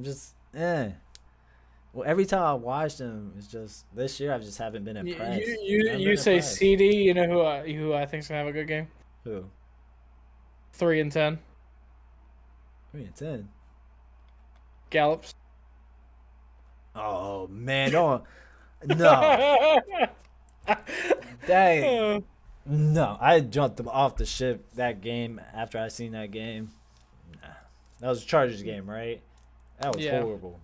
just Well, every time I watched him, it's just this year I just haven't been impressed. You say CD. You know who I think's gonna have a good game? Who? 3-10. 3-10. Gallops. Oh man, no. Dang. No, I jumped off the ship that game after I seen that game. Nah. That was a Chargers game, right? That was horrible.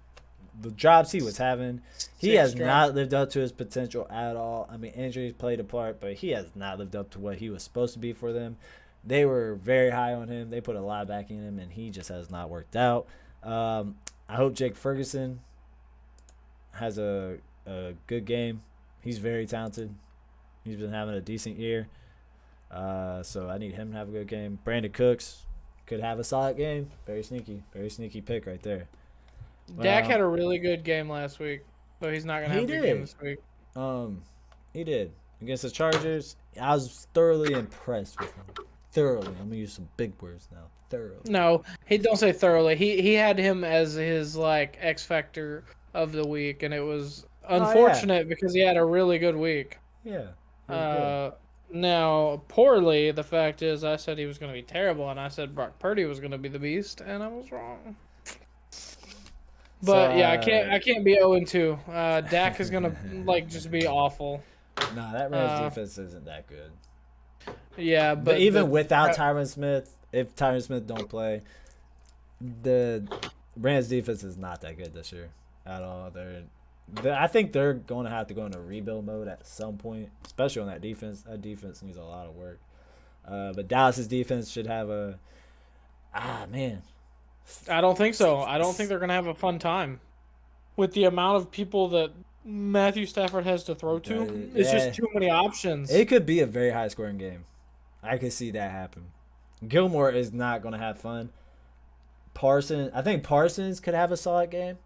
The drops he was having, he has not lived up to his potential at all. I mean, injuries played a part, but he has not lived up to what he was supposed to be for them. They were very high on him. They put a lot back in him, and he just has not worked out. I hope Jake Ferguson has a good game. He's very talented. He's been having a decent year. So I need him to have a good game. Brandon Cooks could have a solid game. Very sneaky pick right there. Dak had a really good game last week, so he's not gonna have a good game this week. He did against the Chargers. I was thoroughly impressed with him. Thoroughly. I'm gonna use some big words now. Thoroughly. No, he don't say thoroughly. He had him as his like X factor of the week, and it was unfortunate because he had a really good week. Yeah. Now, poorly, the fact is I said he was going to be terrible, and I said Brock Purdy was going to be the beast, and I was wrong. But I can't be 0-2. Dak is going to just be awful. Nah, that Rams defense isn't that good. Yeah, but even without Tyron Smith, if Tyron Smith don't play, the Rams defense is not that good this year at all. I think they're going to have to go into rebuild mode at some point, especially on that defense. That defense needs a lot of work. But Dallas's defense should have man. I don't think so. I don't think they're going to have a fun time with the amount of people that Matthew Stafford has to throw to. It's just too many options. It could be a very high-scoring game. I could see that happen. Gilmore is not going to have fun. I think Parsons could have a solid game,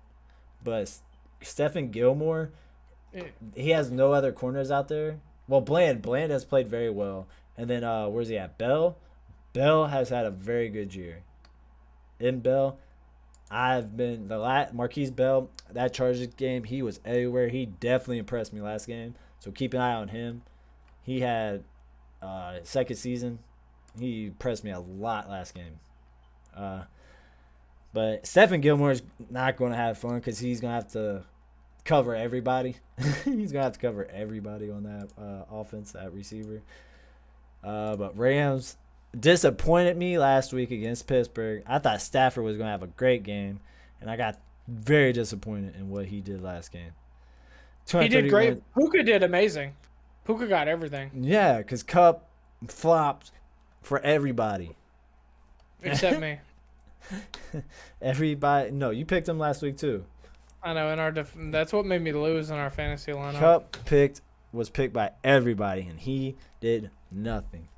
but Stephen Gilmore, he has no other corners out there. Well, Bland has played very well. And then where's he at? Bell has had a very good year. In Bell, Marquise Bell, that Chargers game, he was everywhere. He definitely impressed me last game. So keep an eye on him. He had second season. He impressed me a lot last game. But Stephen Gilmore is not going to have fun because he's going to have to cover everybody. He's going to have to cover everybody on that offense, that receiver. But Rams disappointed me last week against Pittsburgh. I thought Stafford was going to have a great game, and I got very disappointed in what he did last game. He did great. Puka did amazing. Puka got everything. Yeah, because Kupp flopped for everybody. Except me. Everybody. No, you picked him last week too. I know. That's what made me lose in our fantasy lineup. Kupp was picked by everybody, and he did nothing.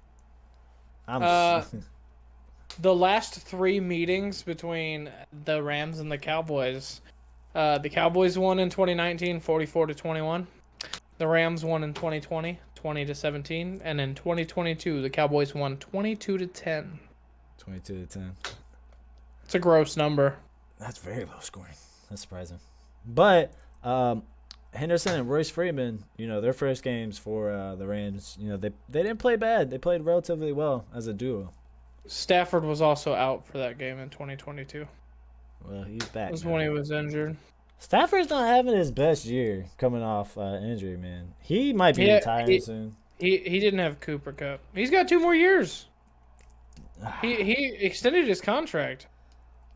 the last 3 meetings between the Rams and the Cowboys, the Cowboys won in 2019, 44-21. The Rams won in 2020, 20-17, and in 2022, the Cowboys won 22-10. 22-10. It's a gross number. That's very low scoring. That's surprising. But Henderson and Royce Freeman, their first games for the Rams, they didn't play bad. They played relatively well as a duo. Stafford was also out for that game in 2022. Well, he's back. That was now. when he was injured. Stafford's not having his best year coming off injury, man. He might be retiring soon. He didn't have Cooper Kupp. He's got 2 more years. He extended his contract.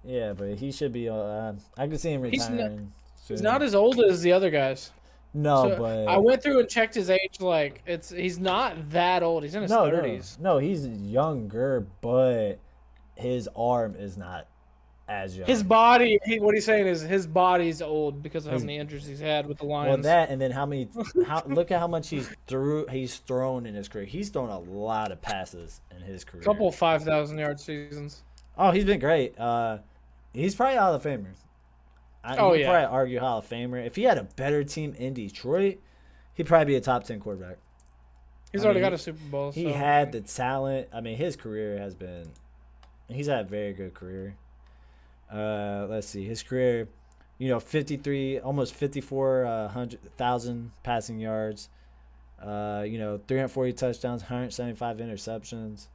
Yeah, but he should be. I can see him retiring. He's not as old as the other guys. No, So but I went through and checked his age. Like he's not that old. He's in his 30s. No, he's younger, but his arm is not as young. His body. What he's saying is his body's old because of how many injuries he's had with the Lions. Well, that and then look at how much he's thrown in his career. He's thrown a lot of passes in his career. Couple 5,000-yard seasons. Oh, he's been great. He's probably Hall of Famer. You could probably argue Hall of Famer. If he had a better team in Detroit, he'd probably be a top 10 quarterback. He's already got a Super Bowl. He had the talent. I mean, his career has been. He's had a very good career. Let's see. His career, 53, almost 54,000 passing yards. 340 touchdowns, 175 interceptions.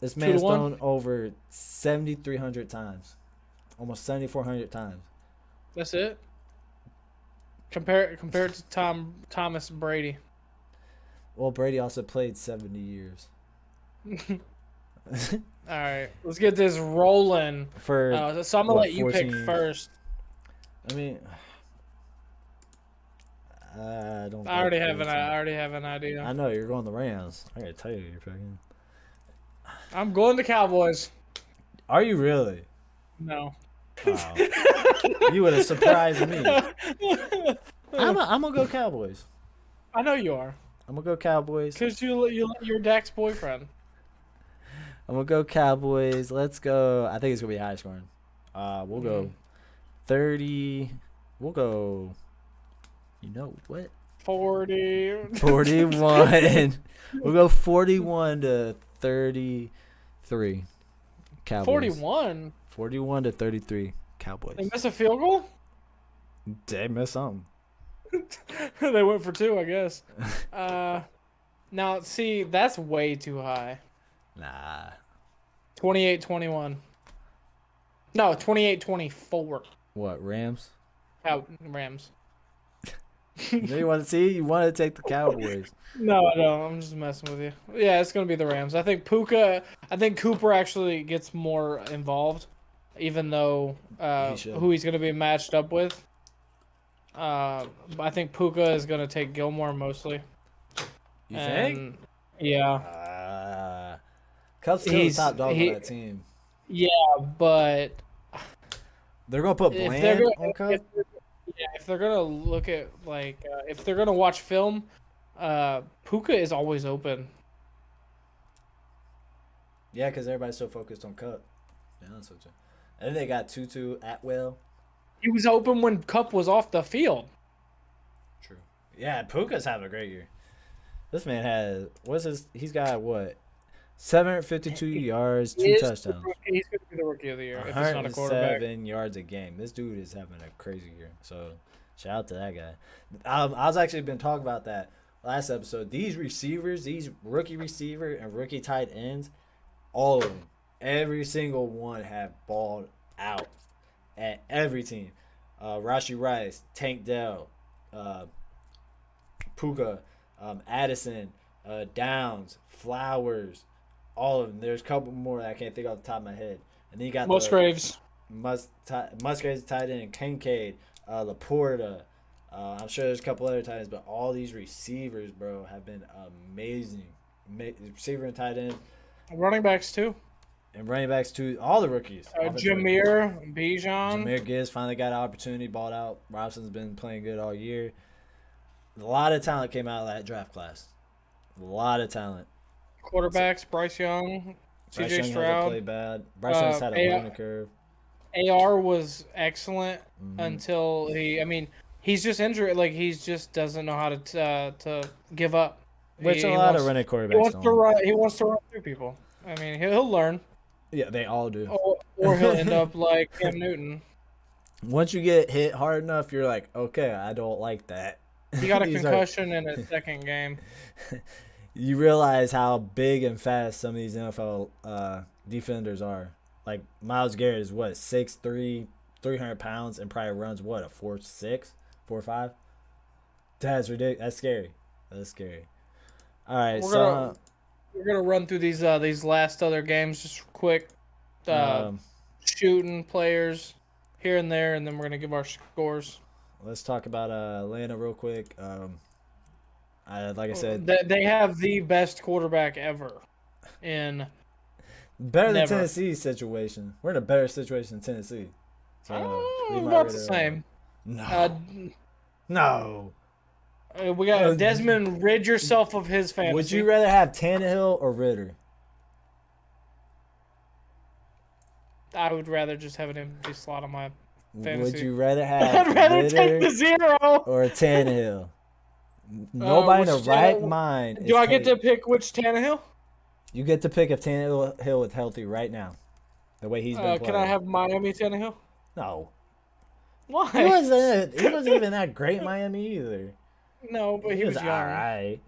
This man's thrown over 7,300 times. Almost 7,400 times. That's it? Compared to Thomas Brady. Well, Brady also played 70 years. All right, let's get this rolling. So I'm gonna let you 14? pick first. I mean, I don't. I already have an idea. I know you're going the Rams. I gotta tell you, you're picking. I'm going the Cowboys. Are you really? No. Wow. You would have surprised me. I'm gonna go Cowboys. I know you are. I'm gonna go Cowboys. Because you're Dak's boyfriend. I'm gonna go Cowboys. Let's go. I think it's gonna be high scoring. We'll go 30. We'll go. You know what? 40. 41. We'll go 41-33. Cowboys. 41. 41-33. Cowboys. They missed a field goal? They missed something. They went for 2, I guess. Now, see, that's way too high. Nah. 28-21. No, 28-24. What, Rams? Rams. You want to take the Cowboys. No, I don't. I'm just messing with you. Yeah, it's going to be the Rams. I think Cooper actually gets more involved, even though who he's going to be matched up with. I think Puka is going to take Gilmore mostly. You think? Yeah. Cubs still the top dog on that team. Yeah, but they're going to put Bland on Cubs? If they're gonna look at if they're gonna watch film, Puka is always open. Yeah, because everybody's so focused on Cup. Yeah, that's what. And then they got Tutu Atwell. He was open when Cup was off the field. True. Yeah, Puka's having a great year. This man he's got what? 752 yards, 2 touchdowns. He's going to be the rookie of the year if it's not a quarterback. 107 yards a game. This dude is having a crazy year. So, shout out to that guy. I was actually been talking about that last episode. These receivers, these rookie receiver and rookie tight ends, all of them, every single one have balled out at every team. Rashee Rice, Tank Dell, Puka, Addison, Downs, Flowers, all of them. There's a couple more that I can't think off the top of my head. And then you got Musgraves. Musgraves tight end, Kincaid, Laporta. I'm sure there's a couple other tight ends, but all these receivers, bro, have been amazing. Receiver and tight end. Running backs, too. And running backs, too. All the rookies. Jameer, Bijan. Jameer Gibbs finally got an opportunity, balled out. Robson's been playing good all year. A lot of talent came out of that draft class. A lot of talent. Quarterbacks, Bryce Young. Bryce CJ Young hasn't Stroud. played bad. Bryce Young's had a learning curve. AR was excellent until he's just injured. Like he just doesn't know how to give up. Which a lot of running quarterbacks He wants to run through people. I mean, he'll learn. Yeah, they all do. Or he'll end up like Cam Newton. Once you get hit hard enough, you're like, okay, I don't like that. He got a concussion in his second game. You realize how big and fast some of these NFL defenders are. Like Myles Garrett is what, 6'3", 300 pounds, and probably runs what, a 4.6, 4.5. That's ridiculous. That's scary. That's scary. All right, we're gonna run through these last other games just quick. Shooting players here and there, and then we're gonna give our scores. Let's talk about Atlanta real quick. Like I said, they have the best quarterback ever. Better than Tennessee's situation. We're in a better situation than Tennessee. So about the same. No. We got Desmond. Rid yourself of his fantasy. Would you rather have Tannehill or Ritter? I would rather just have an empty slot on my fantasy. Would you rather have I'd rather Ritter take the 0 or Tannehill? Nobody in the right mind. Do I get to pick which Tannehill? You get to pick if Tannehill is healthy right now. The way he's been playing. Can I have Miami Tannehill? No. Why? He wasn't even that great in Miami either. No, but he was young. All right.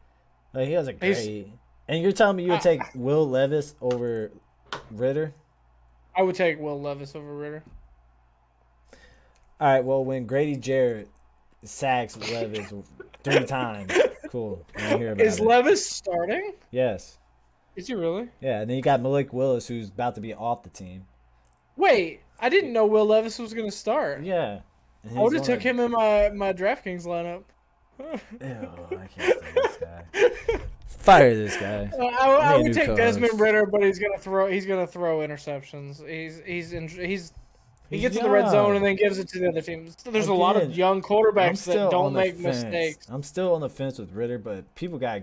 Like, he wasn't great. And you're telling me you would take Will Levis over Ritter? I would take Will Levis over Ritter. All right, well, when Grady Jarrett sacks Levis 3 times, cool. Is Levis starting? Yes. Is he really? Yeah, and then you got Malik Willis, who's about to be off the team. Wait, I didn't know Will Levis was going to start. Yeah. I would have took him in my DraftKings lineup. Ew, I can't stand this guy. Fire this guy. I would take Desmond Ritter, but he's gonna throw interceptions. He gets in the red zone and then gives it to the other team. So there's a lot of young quarterbacks that don't make mistakes. I'm still on the fence with Ritter, but people got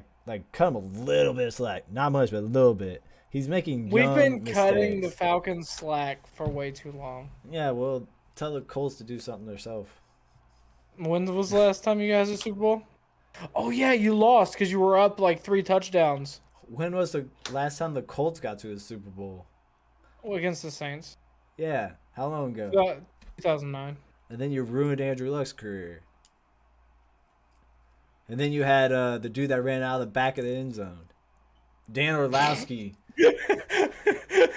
cut him a little bit of slack. Not much, but a little bit. He's making We've been mistakes. cutting the Falcons slack for way too long. Yeah, well, tell the Colts to do something themselves. When was the last time you guys had a Super Bowl? Oh, yeah, you lost because you were up like 3 touchdowns. When was the last time the Colts got to a Super Bowl? Well, against the Saints. Yeah. How long ago? 2009. And then you ruined Andrew Luck's career. And then you had the dude that ran out of the back of the end zone. Dan Orlowski.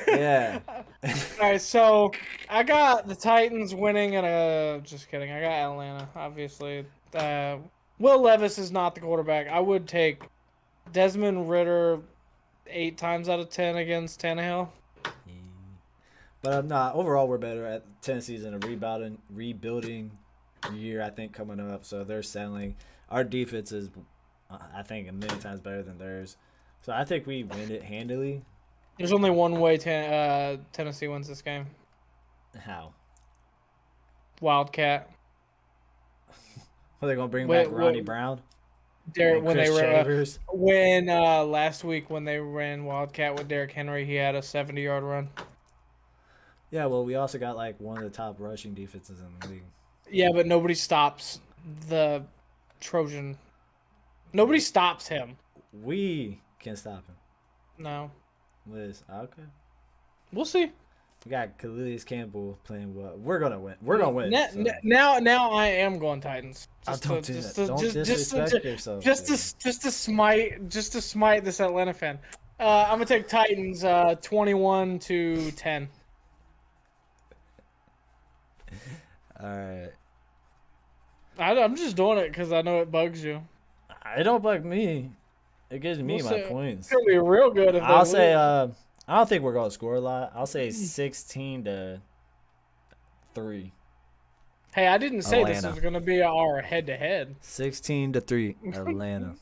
Yeah. All right, so I got the Titans winning, and just kidding. I got Atlanta, obviously. Will Levis is not the quarterback. I would take Desmond Ritter 8 times out of 10 against Tannehill. But I'm not. Overall, we're better at Tennessee's in a rebuilding year, I think, coming up. So they're selling. Our defense is, I think, a million times better than theirs. So I think we win it handily. There's only one way Tennessee wins this game. How? Wildcat. Are they gonna bring back Ronnie Brown? Last week when they ran Wildcat with Derrick Henry, he had a 70-yard run. Yeah, well, we also got like one of the top rushing defenses in the league. Yeah, but nobody stops the Trojan. Nobody stops him. We can stop him. No. Liz, okay. We'll see. We got Calais Campbell playing well. We're gonna win. We're gonna win. Now I am going Titans. Don't disrespect yourself. Just to smite this Atlanta fan. I'm gonna take Titans 21-10. All right. I'm just doing it because I know it bugs you. It don't bug me. It gives me my points. It's gonna be real good. I'll say. I don't think we're gonna score a lot. I'll say 16-3. Hey, I didn't say Atlanta. This was gonna be our head-to-head. 16-3, Atlanta.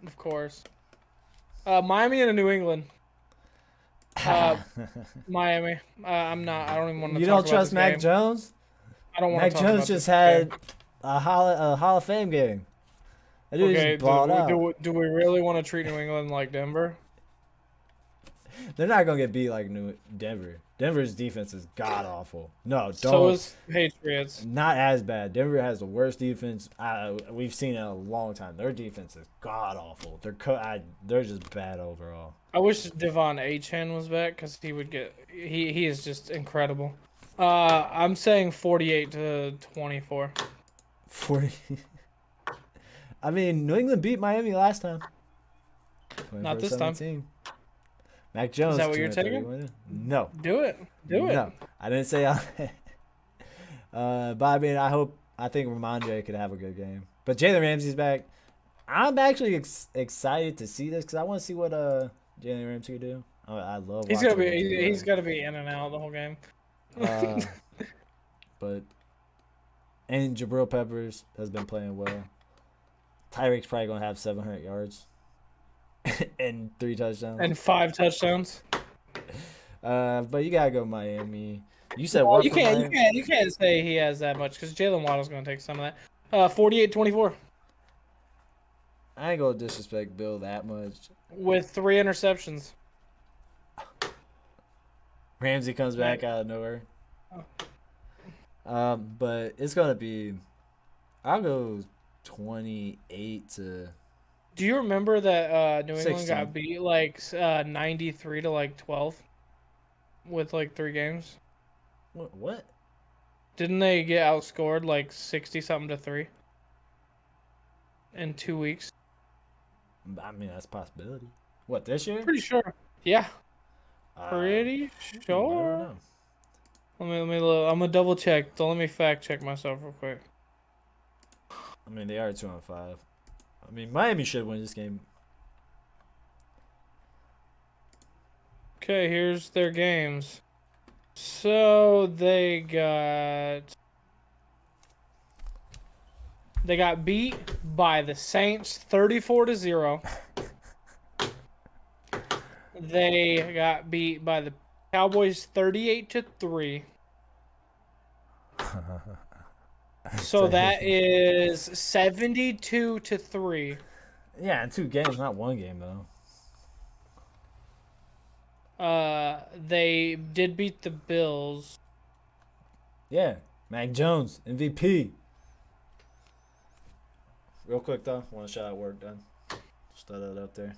Of course. Miami and New England. Miami. I'm not. I don't even want to. You don't trust Mac Jones? I don't want to. Mac Jones just had a Hall of Fame game. Okay, do we really want to treat New England like Denver? They're not gonna get beat like Denver. Denver's defense is god awful. No, don't. So is Patriots. Not as bad. Denver has the worst defense we've seen in a long time. Their defense is god awful. They're just bad overall. I wish Devon Achane was back because he would get. He is just incredible. I'm saying 48-24. 40. I mean, New England beat Miami last time. Not this time. Mac Jones. Is that what you're taking? No. Do it. Do it. No, I didn't say. But I mean, I think Ramondre could have a good game. But Jalen Ramsey's back. I'm actually excited to see this because I want to see what Jalen Ramsey could do. I love. He's gonna be. He's gonna be in and out the whole game. But and Jabril Peppers has been playing well. Tyreek's probably gonna have 700 yards and 3 touchdowns and 5 touchdowns. But you gotta go Miami. You said well, what? You can't say he has that much because Jalen Waddle's gonna take some of that. 48-24. I ain't gonna disrespect Bill that much. With 3 interceptions. Ramsey comes back out of nowhere. But it's gonna be. I'll go 28 to. Do you remember that New England 16. got beat like 93 to like 12 with like 3 games? What? Didn't they get outscored like 60 something to 3 in 2 weeks? I mean, that's a possibility. What, this year? Pretty sure. Yeah. Pretty I sure. don't know. Let me look. I'm gonna double check. Don't let me fact check myself real quick. I mean, they are 2-5. I mean, Miami should win this game. Okay, here's their games. So they got beat by the Saints 34-0. They got beat by the Cowboys 38-3. So that is 72-3. Yeah, in 2 games, not 1 game though. They did beat the Bills. Yeah, Mac Jones MVP. Real quick though, want to shout out work done. Just throw that up there.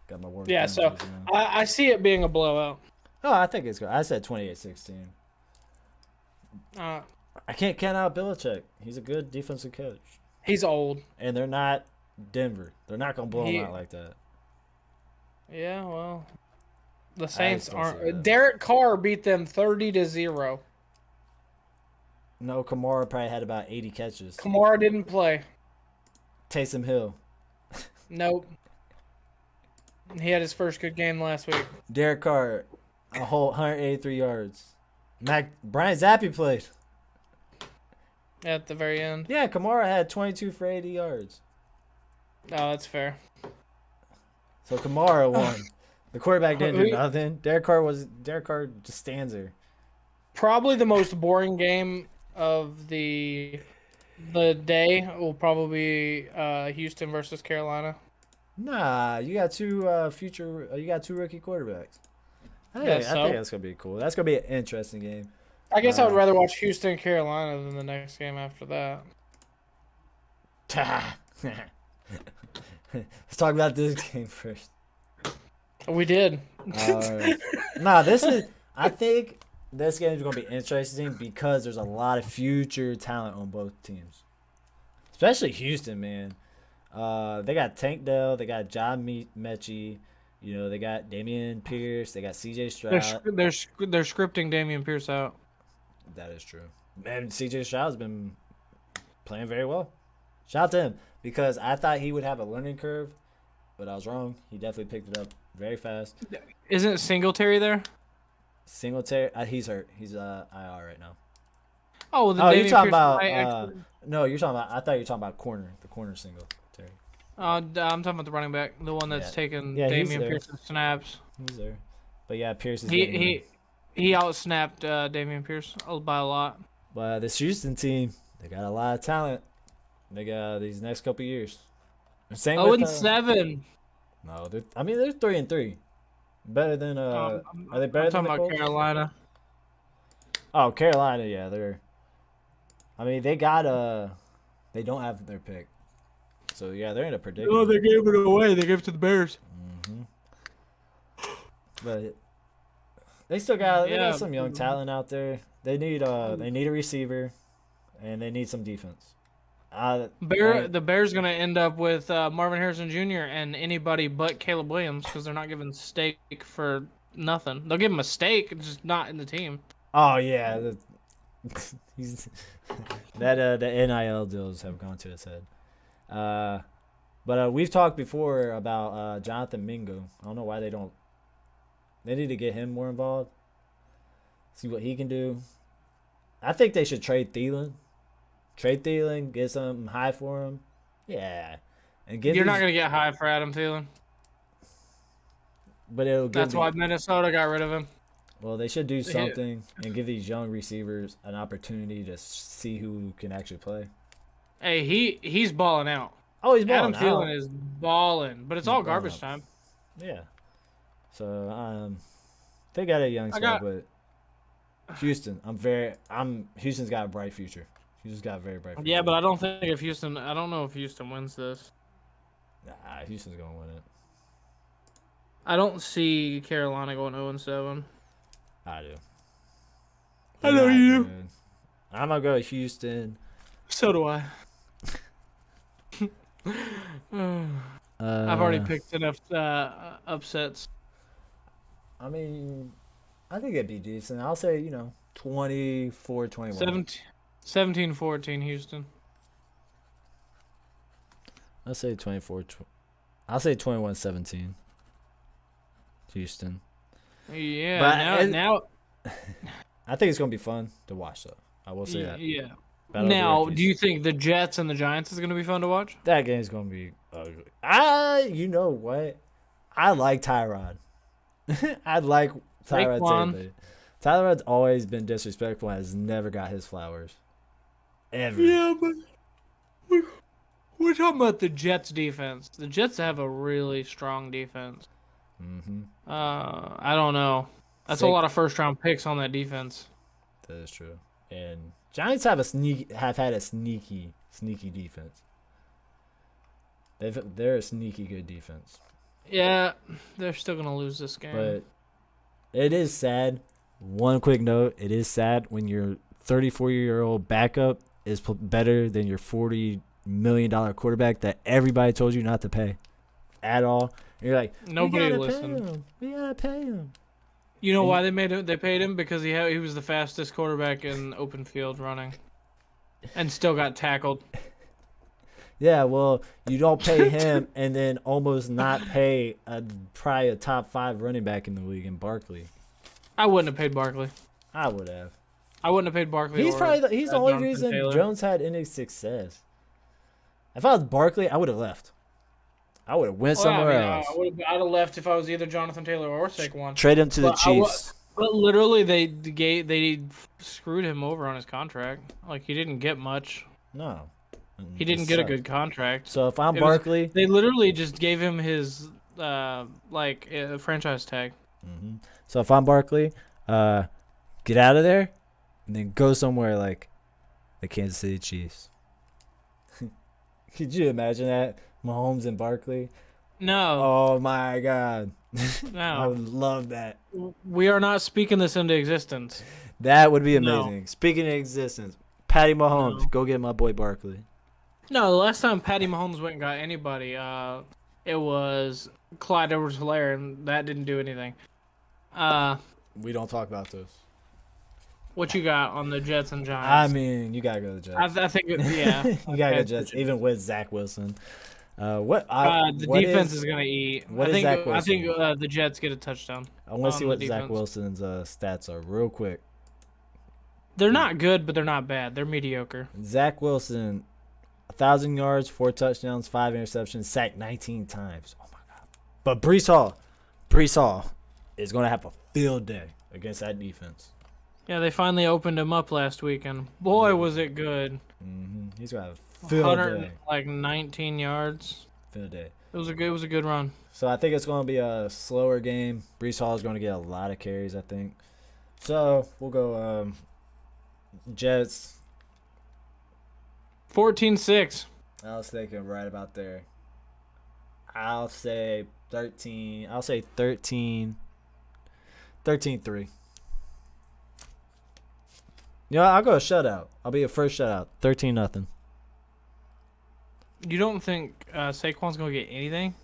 Got my work. Yeah, done, so I see it being a blowout. Oh, I think it's good. I said 28-16. I can't count out Belichick. He's a good defensive coach. He's old. And they're not Denver. They're not going to blow him out like that. Yeah, well, the Saints don't see aren't. that. Derek Carr beat them 30-0. No, Kamara probably had about 80 catches. Kamara didn't play. Taysom Hill. Nope. He had his first good game last week. Derek Carr, a whole 183 yards. Brian Zappi played. At the very end. Yeah, Kamara had 22 for 80 yards. Oh, that's fair. So Kamara won. The quarterback didn't do nothing. Derek Carr just stands there. Probably the most boring game of the day will probably be Houston versus Carolina. Nah, you got 2 rookie quarterbacks. I think that's gonna be cool. That's gonna be an interesting game. I guess I would rather watch Houston Carolina than the next game after that. Let's talk about this game first. We did. I think this game is going to be interesting because there's a lot of future talent on both teams. Especially Houston, man. They got Tank Dell. They got John Mechie. You know, they got Dameon Pierce. They got C.J. Stroud. They're scripting Dameon Pierce out. That is true. And C.J. Stroud's been playing very well. Shout out to him because I thought he would have a learning curve, but I was wrong. He definitely picked it up very fast. Isn't Singletary there? Singletary, he's hurt. He's IR right now. Oh, you're talking about? No, you're talking about. I thought you were talking about the corner Singletary. I'm talking about the running back, the one that's taking Dameon Pierce's snaps. He's there, but yeah, Pierce is. He outsnapped Dameon Pierce by a lot. But this Houston team, they got a lot of talent. They got these next couple years. Same 0-7. No, they're 3-3. Better than are they better I'm than talking the about Colts? Carolina. Oh, Carolina, yeah, they're. I mean, they don't have their pick, so yeah, they're in a predicament. Oh, they gave it away. They gave it to the Bears. Hmm. But they still got they Yeah. got some young talent out there. They need a receiver, and they need some defense. The Bears gonna end up with Marvin Harrison Jr. and anybody but Caleb Williams because they're not giving steak for nothing. They'll give him a steak, just not in the team. Oh yeah, he's the NIL deals have gone to his head. But we've talked before about Jonathan Mingo. I don't know why they don't. They need to get him more involved. See what he can do. I think they should trade Thielen. Trade Thielen, get something high for him. Yeah, and give. You're not gonna get high for Adam Thielen. But it'll. That's why Minnesota got rid of him. Well, they should do something and give these young receivers an opportunity to see who can actually play. Hey, he's balling out. Oh, he's balling out. Adam Thielen is balling, but it's all garbage time. Yeah. So they got a young squad, but Houston, Houston's got a bright future. Houston's got a very bright future. Yeah, but I don't know if Houston wins this. Nah, Houston's gonna win it. I don't see Carolina going 0-7. I do. I know you do. I'm gonna go with Houston. So do I. I've already picked enough upsets. I mean, I think it'd be decent. I'll say 24-21. 17-14 Houston. I'll say 24. I'll say 21-17. Houston. Yeah. But now. I think it's gonna be fun to watch, though. I will say that. Yeah. Battle now, do you think the Jets and the Giants is gonna be fun to watch? That game's gonna be ugly. You know what? I like Tyrod. I like Tyrod Taylor. Tyrod's always been disrespectful and has never got his flowers. Ever. Yeah, but we're talking about the Jets defense. The Jets have a really strong defense. Mm-hmm. I don't know. That's a lot of first-round picks on that defense. That is true. And Giants have had a sneaky defense. They're a sneaky good defense. Yeah, they're still gonna lose this game. But it is sad. One quick note: it is sad when your 34-year-old backup is better than your $40 million quarterback that everybody told you not to pay at all. And you're like, nobody listened. We gotta pay him. You know why they paid him? Because he was the fastest quarterback in open field running, and still got tackled. Yeah, well, you don't pay him and then almost not pay probably a top 5 running back in the league in Barkley. I wouldn't have paid Barkley. I would have. I wouldn't have paid Barkley. He's the only reason Taylor. Jones had any success. If I was Barkley, I would have left. I would have went somewhere else. I'd have left if I was either Jonathan Taylor or Saquon. Trade him to the Chiefs. But literally, they screwed him over on his contract. Like, he didn't get much. No. He didn't get a good contract. So if I'm Barkley, they literally just gave him his franchise tag. Mm-hmm. So if I'm Barkley, get out of there, and then go somewhere like the Kansas City Chiefs. Could you imagine that? Mahomes and Barkley? No. Oh my God. No. I would love that. We are not speaking this into existence. That would be amazing. No. Speaking of existence, Patty Mahomes, go get my boy Barkley. No, the last time Patty Mahomes went and got anybody, it was Clyde Edwards-Helaire, and that didn't do anything. We don't talk about this. What you got on the Jets and Giants? I mean, you gotta go to the Jets. I think, yeah. You gotta go Jets, even with Zach Wilson. The defense is gonna eat. I think the Jets get a touchdown. I want to see what Zach Wilson's stats are real quick. They're not good, but they're not bad. They're mediocre. Zach Wilson, 1,000 yards, 4 touchdowns, 5 interceptions, sacked 19 times. Oh my God! But Breece Hall is gonna have a field day against that defense. Yeah, they finally opened him up last week, and boy, was it good. Mm-hmm. He's gonna have a field day. Like 19 yards. Fin of the day. It was a good run. So I think it's going to be a slower game. Brees Hall is going to get a lot of carries, I think. So we'll go Jets. 14-6. I was thinking right about there. I'll say 13. I'll say 13. 13-3. I'll go a shutout. I'll be a first shutout. 13-0. You don't think Saquon's gonna get anything?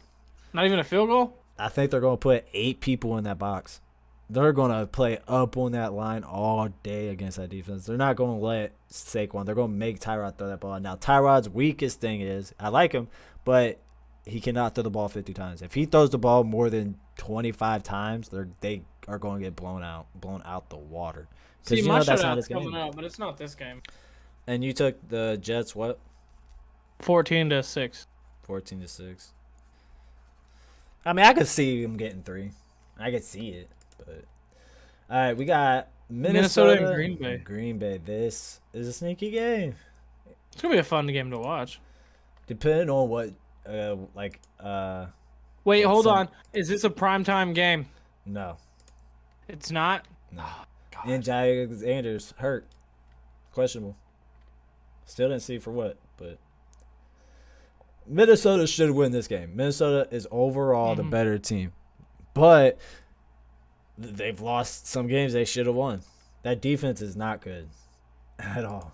Not even a field goal? I think they're going to put 8 people in that box. They're going to play up on that line all day against that defense. They're not going to let Saquon. They're going to make Tyrod throw that ball. Now, Tyrod's weakest thing is, I like him, but he cannot throw the ball 50 times. If he throws the ball more than 25 times, they are going to get blown out the water. See, my shutout's coming out, but it's not this game. And you took the Jets what? 14-6. 14-6. I mean, I could see him getting 3. I could see it, but all right, we got Minnesota and Green Bay. Green Bay. This is a sneaky game. It's gonna be a fun game to watch. Depending on what, Wait, hold on. Is this a primetime game? No, it's not. no. Oh, God. And Jair Alexander's hurt, questionable. Still didn't see for what, but Minnesota should win this game. Minnesota is overall the better team, but they've lost some games they should have won. That defense is not good at all.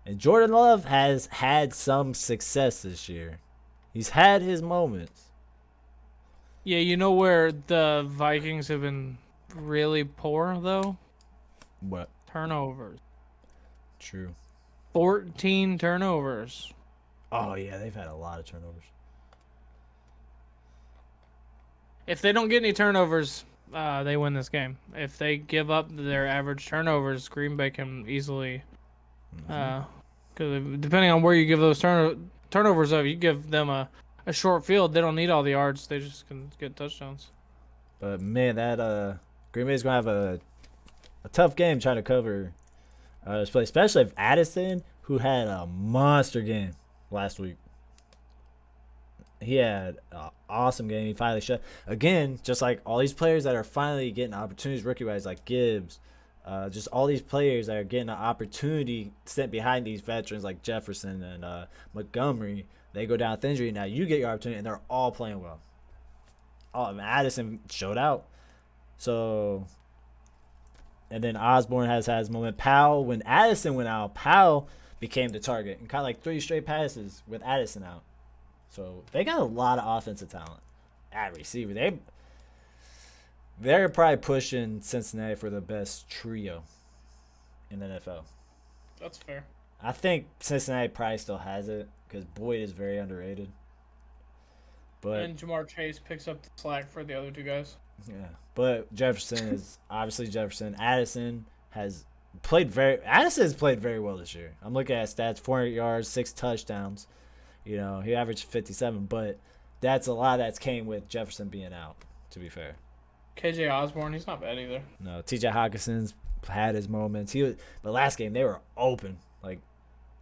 And Jordan Love has had some success this year. He's had his moments. Yeah, you know where the Vikings have been really poor, though? What? Turnovers. True. 14 turnovers. Oh, yeah, they've had a lot of turnovers. If they don't get any turnovers, they win this game. If they give up their average turnovers, Green Bay can easily... Because depending on where you give those turnovers up, you give them a short field, they don't need all the yards. They just can get touchdowns. But, man, that Green Bay's going to have a tough game trying to cover this play, especially if Addison, who had a monster game last week. He had an awesome game. He finally shut. Again, just like all these players that are finally getting opportunities rookie-wise, like Gibbs, just all these players that are getting an opportunity sent behind these veterans like Jefferson and Montgomery, they go down with injury. Now you get your opportunity, and they're all playing well. Oh, and Addison showed out. So, and then Osborne has had his moment. Powell, when Addison went out, Powell became the target and caught like 3 straight passes with Addison out. So they got a lot of offensive talent at receiver. They're probably pushing Cincinnati for the best trio in the NFL. That's fair. I think Cincinnati probably still has it because Boyd is very underrated. But and Jamar Chase picks up the slack for the other 2 guys. Yeah, but Jefferson is obviously Jefferson. Addison has played very well this year. I'm looking at stats: 400 yards, 6 touchdowns. He averaged 57, but that's a lot that's came with Jefferson being out, to be fair. KJ Osborne, he's not bad either. No, TJ Hawkinson's had his moments. But last game they were open. Like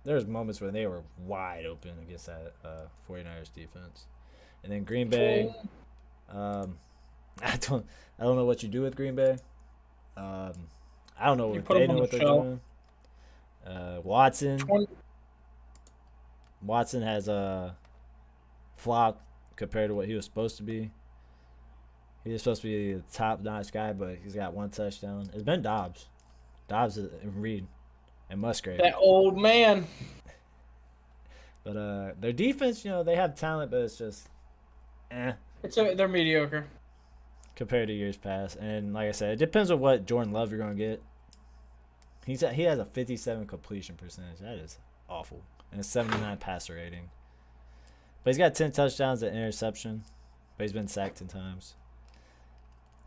there was moments where they were wide open against that 49ers defense. And then Green Bay, I don't know what you do with Green Bay. I don't know if they know what they're doing. Watson has a flop compared to what he was supposed to be. He was supposed to be a top-notch guy, but he's got 1 touchdown. It's been Dobbs and Reed and Musgrave. That old man. But their defense, they have talent, but it's just, They're mediocre compared to years past. And like I said, it depends on what Jordan Love you're gonna get. He has a 57 completion percentage. That is awful. And a 79 passer rating. But he's got 10 touchdowns and interception. But he's been sacked 10 times.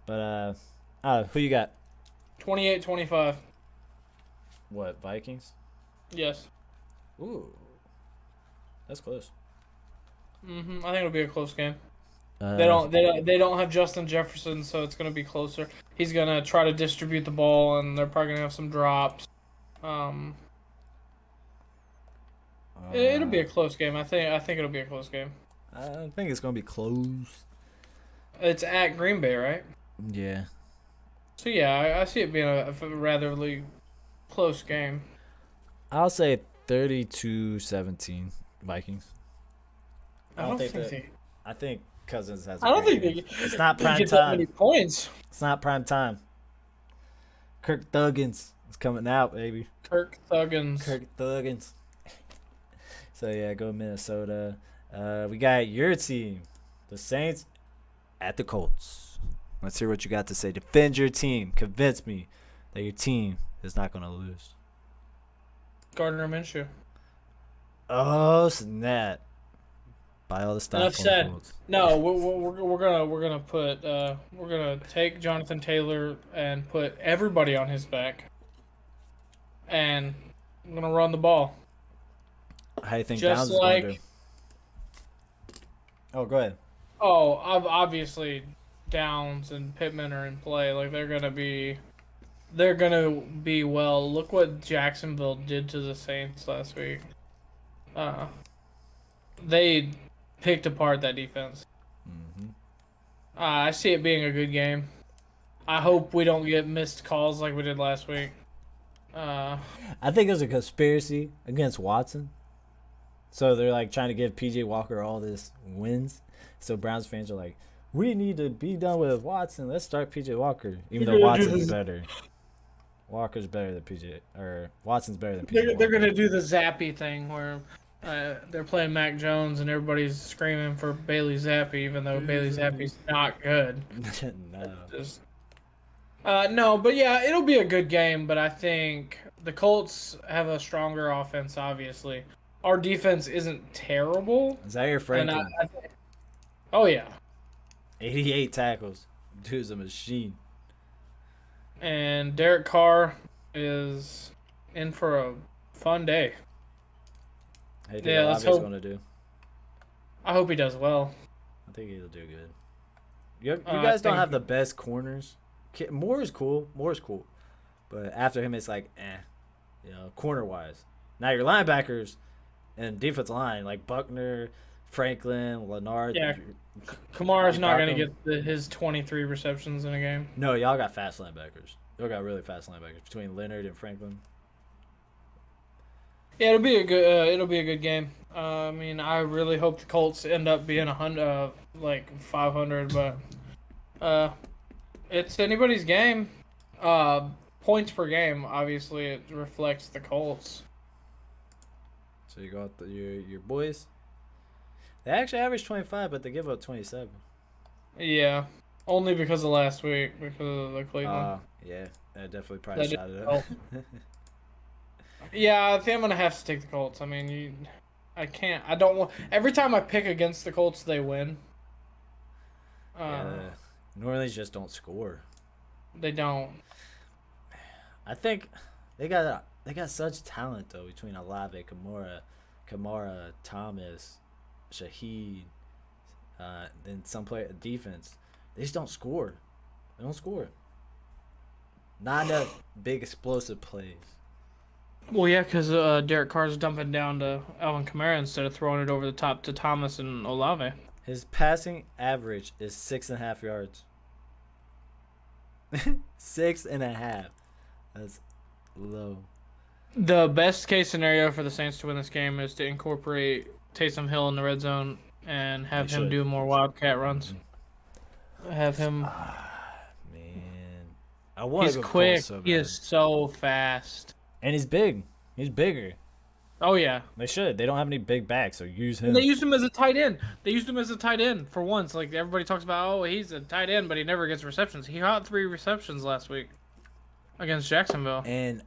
But who you got? 28-25. What, Vikings? Yes. Ooh. That's close. I think it'll be a close game. They don't have Justin Jefferson, so it's gonna be closer. He's gonna try to distribute the ball, and they're probably gonna have some drops. It'll be a close game. I think it'll be a close game. I think it's gonna be close. It's at Green Bay, right? Yeah. So yeah, I see it being a rather close game. I'll say 32-17 Vikings. I don't think they. I think Cousins has. I don't think they. It's not They prime get that many time. points. It's not prime time. Kirk Thuggins is coming out, baby. Kirk Thuggins. Kirk Thuggins. So yeah, go Minnesota. We got your team, the Saints, at the Colts. Let's hear what you got to say. Defend your team. Convince me that your team is not gonna lose. Gardner Minshew. Oh snap! Buy all the stock. Enough said. Colts. No, we're gonna take Jonathan Taylor and put everybody on his back, and I'm gonna run the ball. How do you think Just Downs is like- going to do? Oh, go ahead. Oh, obviously, Downs and Pittman are in play. Like they're gonna be well. Look what Jacksonville did to the Saints last week. They picked apart that defense. Mm-hmm. I see it being a good game. I hope we don't get missed calls like we did last week. I think there's a conspiracy against Watson. So they're like trying to give PJ Walker all this wins. So Browns fans are like, we need to be done with Watson. Let's start PJ Walker, even though Watson's better. Walker's better than PJ, or Watson's better than PJ. They're gonna do the Zappy thing where they're playing Mac Jones and everybody's screaming for Bailey Zappi, even though Bailey Zappi's not good. No. Just, no, but yeah, it'll be a good game. But I think the Colts have a stronger offense. Obviously, our defense isn't terrible. Zaire Franklin, oh yeah, 88 tackles. Dude's a machine. and Derek Carr is in for a fun day. How do you think Yeah, let's Olave's hope- going to do? I hope he does well. I think he'll do good. You I guys don't think- have the best corners. Moore is cool. But after him, it's like, corner-wise. Now your linebackers and defensive line, like Buckner, Franklin, Leonard. Yeah. Kamara's You not talk gonna him? get his 23 receptions in a game. No, y'all got fast linebackers. Y'all got really fast linebackers between Leonard and Franklin. Yeah, it'll be a good game. I mean, I really hope the Colts end up being 500, but it's anybody's game. Points per game, obviously, it reflects the Colts. So you got your boys. They actually average 25, but they give up 27. Yeah, only because of last week, because of the Cleveland. Yeah, that definitely probably That shot it didn't up. Yeah, I think I'm gonna have to take the Colts. I mean, I can't. I don't want. Every time I pick against the Colts, they win. New Orleans just don't score. They don't. I think they got such talent though between Olave, Kamara, Thomas, Shaheed, then some player defense. They just don't score. They don't score. Not enough big explosive plays. Well, yeah, because Derek Carr's dumping down to Alvin Kamara instead of throwing it over the top to Thomas and Olave. His passing average is 6.5 yards. 6.5. That's low. The best case scenario for the Saints to win this game is to incorporate Taysom Hill in the red zone and have They him should. do more wildcat runs. Have him. Man, I want He's to go quick. Colts so He bad. is so fast. And he's big. He's bigger. Oh yeah. They should. They don't have any big backs, so use him. And they used him as a tight end. They used him as a tight end for once. Like everybody talks about, oh, he's a tight end, but he never gets receptions. He got 3 receptions last week against Jacksonville. And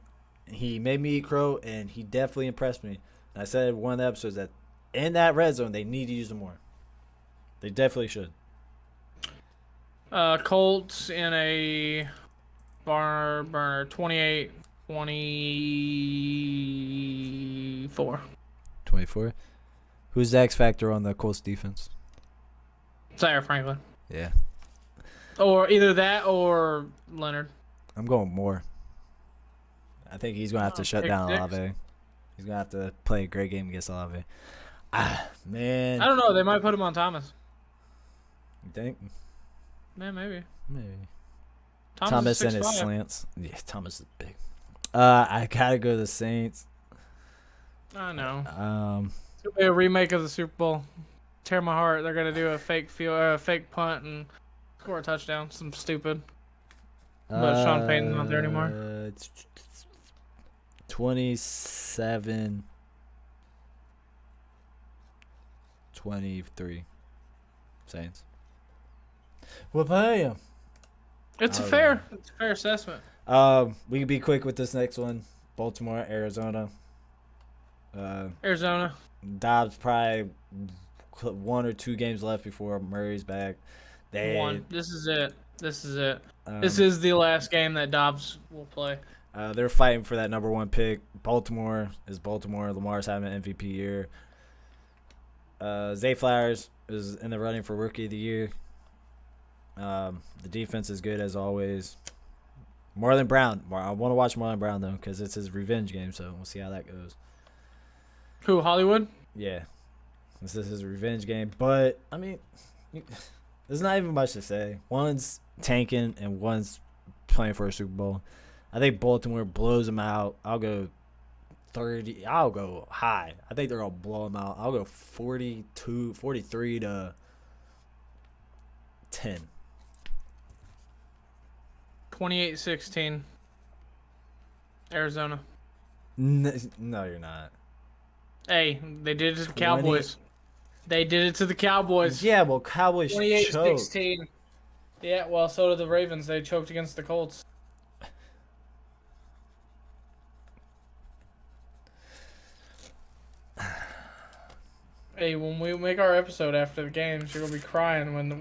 he made me eat crow, and he definitely impressed me. And I said in one of the episodes that in that red zone, they need to use him more. They definitely should. Colts in a barn burner 28-24. 24. Who's the X factor on the Colts defense? Zaire Franklin. Yeah. Or either that or Leonard. I'm going more. I think he's going to have to shut pick down six. Olave. He's going to have to play a great game against Olave. Man. I don't know. They might put him on Thomas. You think? Yeah, maybe. Maybe. Thomas and is his 6'5". slants. Yeah, Thomas is big. I gotta go to the Saints. I know. It's gonna be a remake of the Super Bowl. Tear my heart. They're gonna do a fake punt and score a touchdown. Some stupid. But Sean Payton's not there anymore. 27-23 Saints. We'll play him. It's a fair assessment. We can be quick with this next one. Baltimore, Arizona. Arizona. Dobbs probably 1 or 2 games left before Murray's back. One. This is it. This is the last game that Dobbs will play. They're fighting for that number 1 pick. Baltimore. Lamar's having an MVP year. Zay Flowers is in the running for Rookie of the Year. The defense is good as always. Marlon Brown. I want to watch Marlon Brown, though, because it's his revenge game, so we'll see how that goes. Who, Hollywood? Yeah. This is his revenge game. But, I mean, there's not even much to say. One's tanking and one's playing for a Super Bowl. I think Baltimore blows them out. I'll go 30. I'll go high. I think they're going to blow them out. I'll go 43 to 10. 28-16. Arizona. No, you're not. Hey, they did it to the Cowboys. They did it to the Cowboys. Yeah, well, Cowboys 28-16. Yeah, well, so did the Ravens. They choked against the Colts. Hey, when we make our episode after the games, you're gonna be crying when the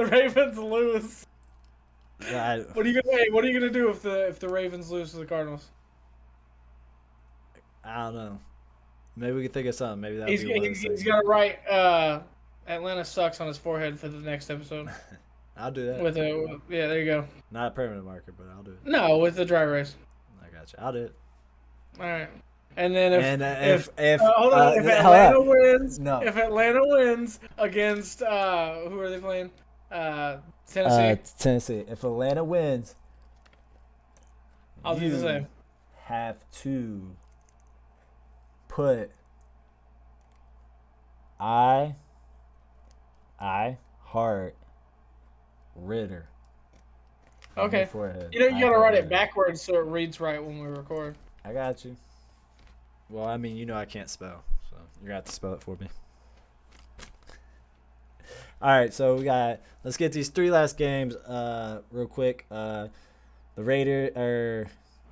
Ravens lose. What are you gonna do if the Ravens lose to the Cardinals? I don't know. Maybe we can think of something. Maybe that'll he's gonna write Atlanta sucks on his forehead for the next episode. I'll do that. Yeah, there you go. Not a permanent marker, but I'll do it. No, with the dry erase. I got you. I'll do it. All right. And then if Atlanta wins against who are they playing? Tennessee. Tennessee. If Atlanta wins, I'll do the same. Have to put I heart Ritter. Okay. You gotta write it backwards so it reads right when we record. I got you. Well, I mean, I can't spell, so you're gonna have to spell it for me. All right, so let's get these 3 last games real quick. The Raider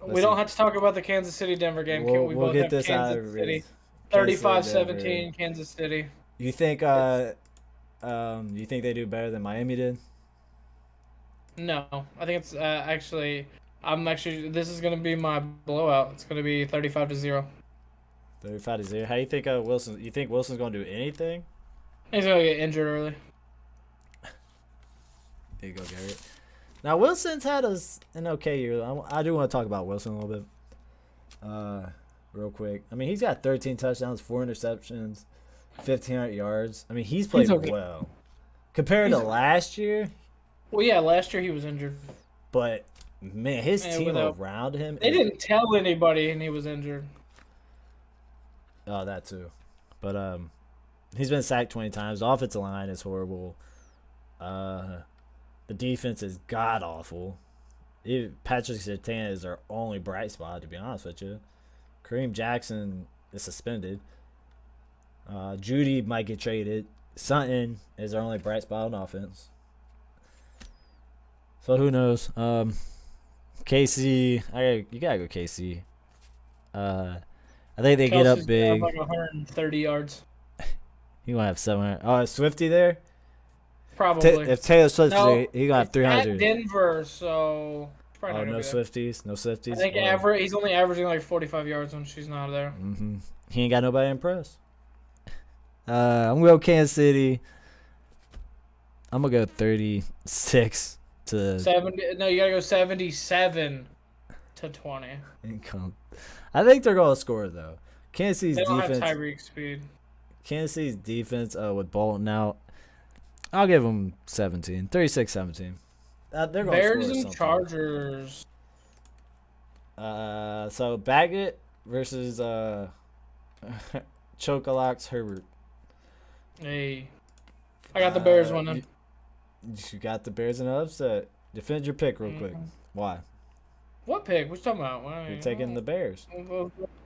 we don't have to talk about the Kansas City Denver game. We'll get this out of City. 35-17 Kansas City. You think they do better than Miami did? No, I think it's this is gonna be my blowout. It's gonna be 35-0. 35-0. How do you think Wilson? You think Wilson's gonna do anything? He's gonna get injured early. There you go, Garrett. Now Wilson's had an okay year. I do want to talk about Wilson a little bit, real quick. I mean, he's got 13 touchdowns, 4 interceptions, 1,500 yards. I mean, he's played well compared to last year. Well, yeah, last year he was injured. But man, his team around him. They didn't tell anybody, and he was injured. Oh, that too. But he's been sacked 20 times. The offensive line is horrible. The defense is god awful. Patrick Surtain is their only bright spot, to be honest with you. Kareem Jackson is suspended. Judy might get traded. Sutton is their only bright spot on offense. So who knows? KC, you gotta go KC. I think they get up big. Like 130 yards. He gonna have 700. Oh, is Swifty there? Probably. If Taylor Swift's there, he gonna have 300. At Denver, so. Oh, no Swifties, no Swifties. I think he's only averaging like 45 yards when she's not there. Mm-hmm. He ain't got nobody to impress. I'm gonna go Kansas City. I'm gonna go 36 to 70. No, you gotta go 77 to 20. I think they're gonna score though, Kansas City's They don't have defense. Tyreek speed. Kansas City's defense with Bolton out. I'll give them 17. 36-17. They're going to Bears score and something. Chargers. So Baggett versus Chocolocks Herbert. Hey, I got the Bears winning. You got the Bears in an upset. Defend your pick real quick. Why? What pick? What you talking about? Well, You're taking the Bears.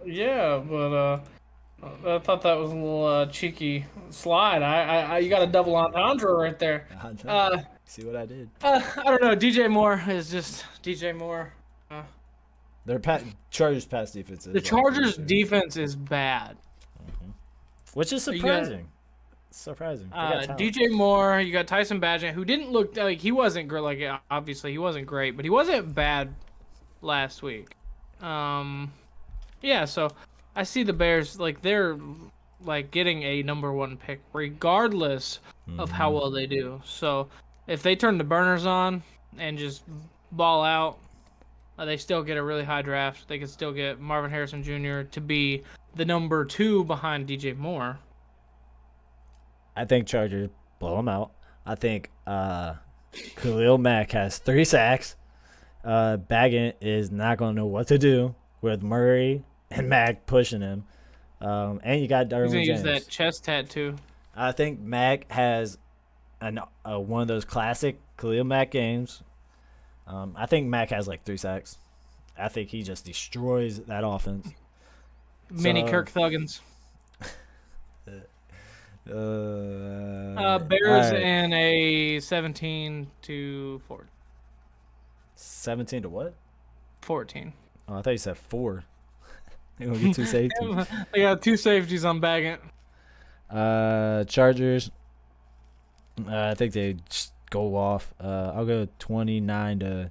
Yeah, but I thought that was a little cheeky slide. You got a double entendre right there. See what I did? I don't know. DJ Moore is just DJ Moore. Their Chargers pass defense is The Chargers defense is bad. which is surprising. Surprising. They got talent. DJ Moore, you got Tyson Bagent, who didn't look like he wasn't great. Like obviously he wasn't great, but he wasn't bad last week. Yeah. So I see the Bears like they're like getting a number 1 pick regardless of how well they do. So if they turn the burners on and just ball out, they still get a really high draft. They could still get Marvin Harrison Jr. to be the number 2 behind DJ Moore. I think Chargers blow them out. I think Khalil Mack has 3 sacks. Baggett is not going to know what to do with Murray and Mack pushing him. And you got Darwin James. He's going to use that chest tattoo. I think Mack has one of those classic Khalil Mack games. I think Mack has like 3 sacks. I think he just destroys that offense. Mini Kirk Thuggins. Bears right. and a 17-14. 17 to what? 14. Oh, I thought you said 4. They're going to get 2 safeties. They got 2 safeties on Baggett. Chargers. I think they just go off. I'll go 29-6.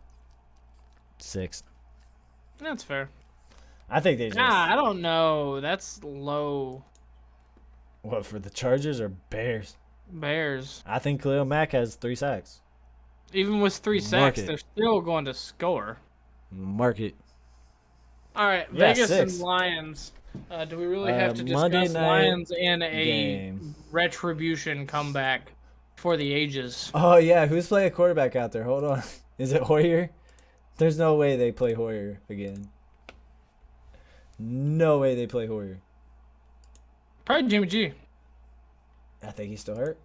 That's fair. I think they just. I don't know. That's low. What, for the Chargers or Bears? Bears. I think Khalil Mack has 3 sacks. Even with 3 sacks, they're still going to score. Mark it. All right, Yeah, Vegas 6. and Lions. Do we really have to Monday discuss night Lions and a game. retribution comeback for the ages? Oh, yeah. Who's playing quarterback out there? Hold on. Is it Hoyer? There's no way they play Hoyer again. No way they play Hoyer. Probably Jimmy G. I think he's still hurt.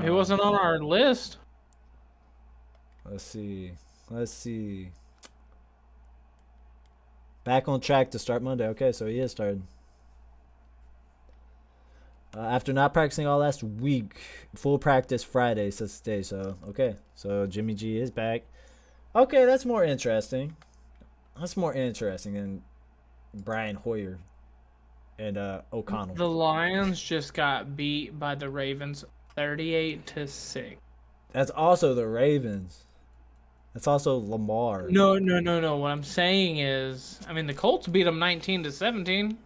He wasn't on our list. Let's see. Back on track to start Monday. Okay, so he is starting. After not practicing all last week, full practice Friday, says today. So, okay. So, Jimmy G is back. Okay, that's more interesting. That's more interesting than Brian Hoyer and O'Connell. The Lions just got beat by the Ravens 38-6. That's also the Ravens. That's also Lamar. No. What I'm saying is, I mean, the Colts beat them 19-17.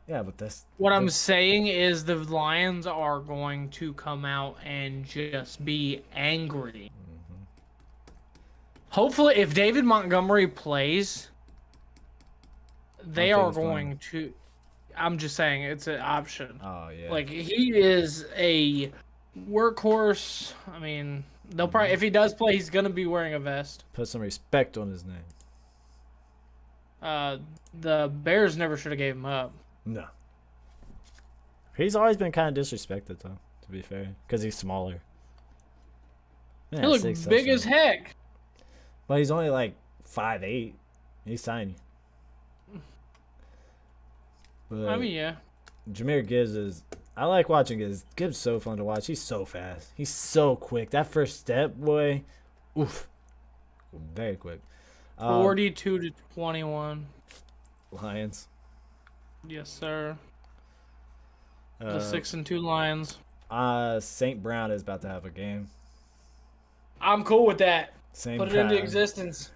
Yeah, but that's... What I'm saying is the Lions are going to come out and just be angry. Mm-hmm. Hopefully, if David Montgomery plays, they are going to... I'm just saying, it's an option. Oh, yeah. Like, he is a workhorse. I mean, they'll probably... If he does play, he's going to be wearing a vest. Put some respect on his name. The Bears never should have gave him up. No. He's always been kind of disrespected, though, to be fair, because he's smaller. Man, he looks big as heck. But he's only like 5'8". He's tiny. But I mean, yeah. Jahmyr Gibbs is... I like watching Gibbs. Gibbs is so fun to watch. He's so fast. He's so quick. That first step, boy. Oof. Very quick. 42-21. Lions. Yes, sir. The 6-2 Lions. St. Brown is about to have a game. I'm cool with that. Put it into existence.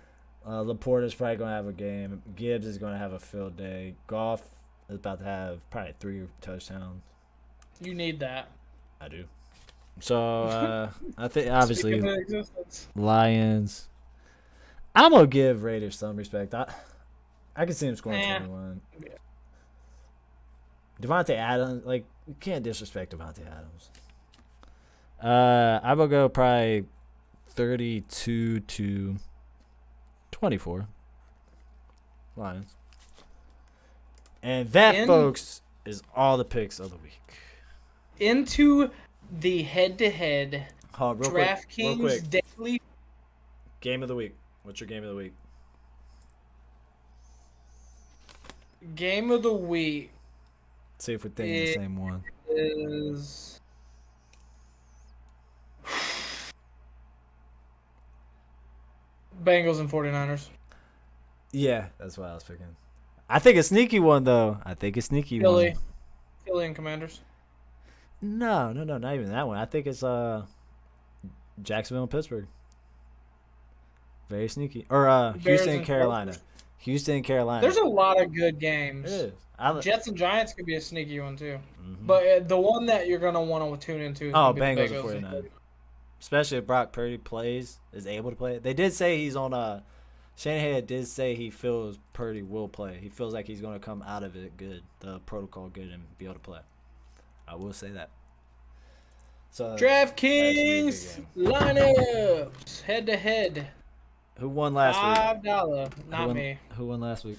Laporte is probably going to have a game. Gibbs is going to have a field day. Goff is about to have probably 3 touchdowns. You need that. I do. So, I think, obviously, Lions. I'm going to give Raiders some respect. I can see him scoring 21. Devontae Adams, like, you can't disrespect Devontae Adams. I will go probably 32-24. Lions. And that, folks, is all the picks of the week. Into the head-to-head DraftKings daily game of the week. What's your game of the week? Game of the week. Let's see if we're thinking the same one. Is Bengals and 49ers. Yeah, that's what I was picking. I think a sneaky one, though. Philly and Commanders. No, not even that one. I think it's Jacksonville and Pittsburgh. Very sneaky. Or Houston and Carolina. Houston and Carolina. There's a lot of good games. It is. Jets and Giants could be a sneaky one, too. Mm-hmm. But the one that you're going to want to tune into is Bengals and 49. Especially if Brock Purdy is able to play. They did say he's on Shanahan did say he feels Purdy will play. He feels like he's going to come out of it good, the protocol good, and be able to play. I will say that. So DraftKings lineups head-to-head. Who won last week? $5. Not me. Who won last week?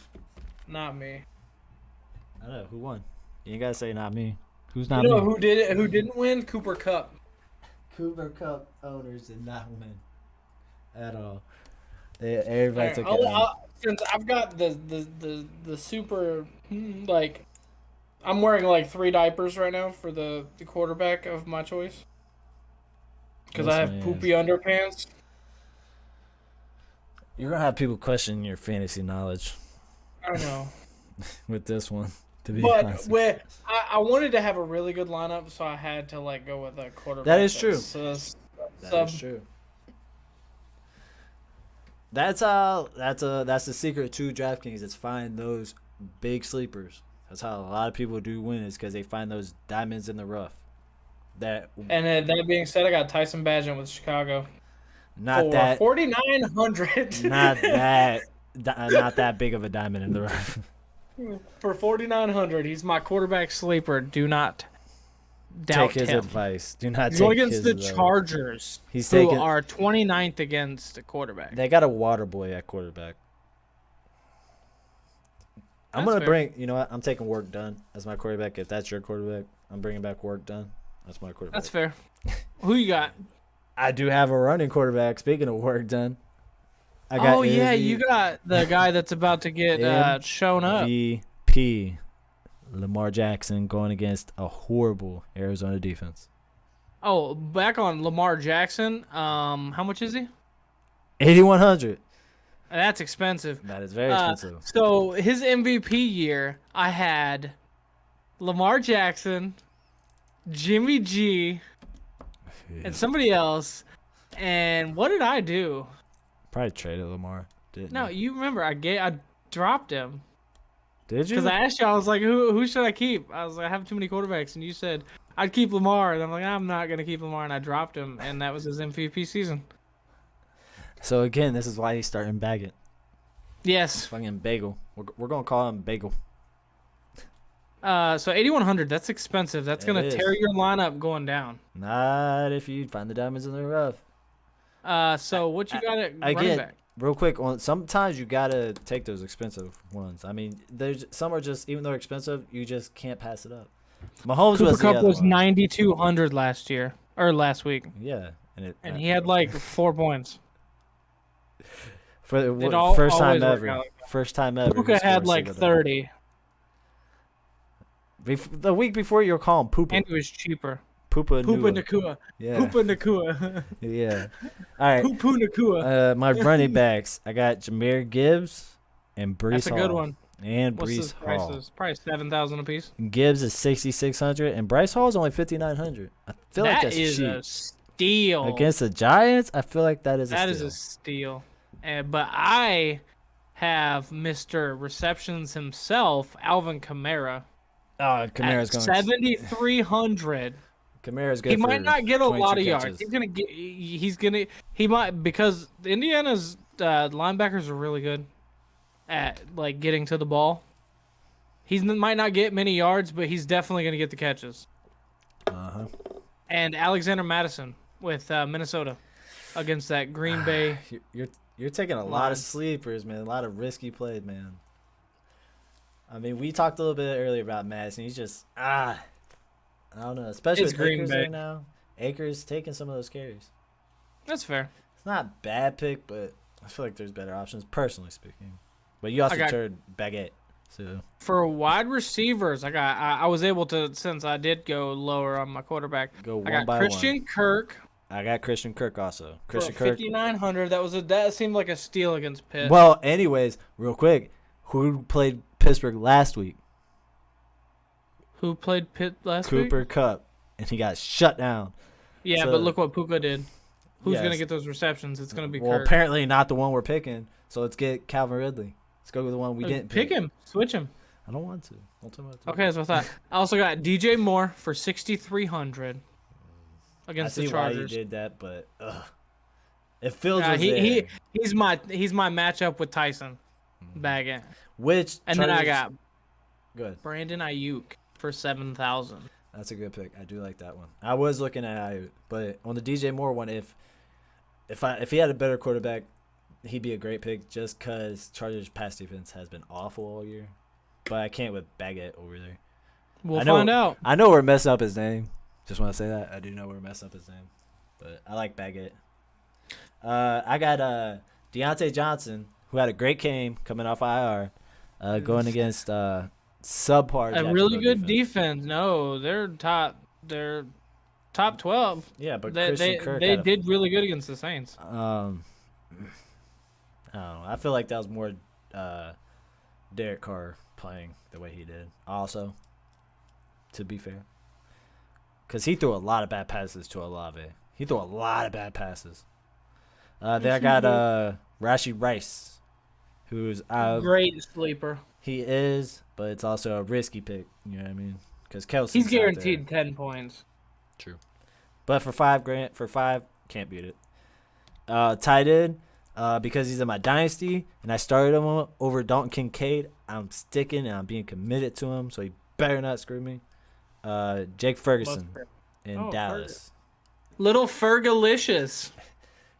Not me. I don't know. Who won? You ain't got to say not me. Who's not me? You know who did it? Who didn't win? Cooper Kupp. Cooper Kupp owners did not win at all. Everybody took it. Since I've got the super, like, I'm wearing like 3 diapers right now for the quarterback of my choice. Because I have poopy underpants. You're going to have people question your fantasy knowledge. I know. With this one, to be honest. But I wanted to have a really good lineup, so I had to like go with a quarterback. That is true. That is true. That's the secret to DraftKings. It's find those big sleepers. That's how a lot of people do win, is because they find those diamonds in the rough. And that being said, I got Tyson Bagent with Chicago. Not that 4,900. Not that big of a diamond in the rough. For 4,900, he's my quarterback sleeper. Do not doubt take his him. Advice. Do not he's take going against his the Chargers, who are 29th against the quarterback. They got a water boy at quarterback. I'm going to bring, you know what? I'm taking Work Done as my quarterback. If that's your quarterback, I'm bringing back Work Done. That's my quarterback. That's fair. Who you got? I do have a running quarterback. Speaking of Work Done. You got the guy that's about to get shown up. MVP Lamar Jackson going against a horrible Arizona defense. Oh, back on Lamar Jackson. How much is he? 8,100. That's expensive. That is very expensive. So his MVP year, I had Lamar Jackson, Jimmy G, and somebody else. And what did I do? Probably traded Lamar. No, you remember I dropped him. Did you? Because I asked you, I was like, who should I keep? I was like, I have too many quarterbacks, and you said I'd keep Lamar, and I'm like, I'm not gonna keep Lamar, and I dropped him, and that was his MVP season. So again, this is why he's starting Baggett. Yes. Fucking Bagel. We're gonna call him Bagel. So 8,100. That's expensive. That's gonna tear your lineup going down. Not if you find the diamonds in the rough. So what you got at running back? Real quick, sometimes you gotta take those expensive ones. I mean, there's some are just, even though they're expensive, you just can't pass it up. Mahomes Cooper Kupp was 9,200 last week. Yeah, and he had like 4 points. For the first time ever. First time ever. Puka had like 30. The week before, you were calling Poopa. And it was cheaper. Poopa Nakua. Yeah. Poopa Nakua. Yeah. All right. Poopa Nakua. My running backs, I got Jahmyr Gibbs and Breece Hall. That's a good one. And What's Breece Hall. Prices? Probably 7,000 a piece. Gibbs is 6,600 and Breece Hall is only 5,900. I feel like that's cheap. That is a steal. Against the Giants, I feel like that is a steal. That is a steal. But I have Mr. Receptions himself, Alvin Kamara. Oh, Kamara's going 7,300. Kamara's good. He might not get a lot of yards. Catches. He might, because Indiana's linebackers are really good. at like getting to the ball. He might not get many yards, but he's definitely going to get the catches. Uh-huh. And Alexander Madison with Minnesota against that Green Bay. You're taking a lot of sleepers, man. A lot of risky plays, man. I mean, we talked a little bit earlier about Madison. He's just I don't know, especially It's with Green Akers Bay. right now. Akers taking some of those carries. That's fair. It's not a bad pick, but I feel like there's better options, personally speaking. But you also turned Baguette, so for wide receivers, I was able to, since I did go lower on my quarterback. go one I got by Christian one. Kirk. I got Christian Kirk also. Christian For Kirk. 5,900. That seemed like a steal against Pitt. Well, anyways, real quick, who played Pittsburgh last week? Who played Pitt last week? Cooper Kupp, and he got shut down. Yeah, So- but look what Puka did. Who's Yes. gonna get those receptions? It's gonna be Well, Kirk. apparently not the one we're picking. So let's get Calvin Ridley. Let's go with the one we didn't Pick him. Switch him. I don't want to. Don't tell me what to do. Okay, that's what I thought. I also got DJ Moore for 6,300 I against see the why you Chargers. did that, but if Fields was He's my matchup with Tyson Baggett. which And then I Chargers- got good. Brandon Ayuk for 7,000. That's a good pick. I do like that one. I was looking at Ayuk, but on the DJ Moore one, if he had a better quarterback, he'd be a great pick. Just because Chargers pass defense has been awful all year, but I can't with Baguette over there. We'll find out. I know we're messing up his name. Just want to say that I do know we're messing up his name, but I like Baguette. I got Deontay Johnson, who had a great game coming off IR, going against subpar. A really good defense. No, they're top 12. Yeah, but They Christian Kirk did really good against the Saints. I don't know. I feel like that was more Derek Carr playing the way he did. Also, to be fair, because he threw a lot of bad passes to Olave. He threw a lot of bad passes. Then I got Rashee Rice, who's Great sleeper. he is, but it's also a risky pick. You know what I mean? Because Kelsey, He's guaranteed 10 points. True, but for $5,000, can't beat it. Tight end, because he's in my dynasty and I started him over Dalton Kincaid. I'm sticking and I'm being committed to him, so he better not screw me. Jake Ferguson in Dallas. Little Fergalicious.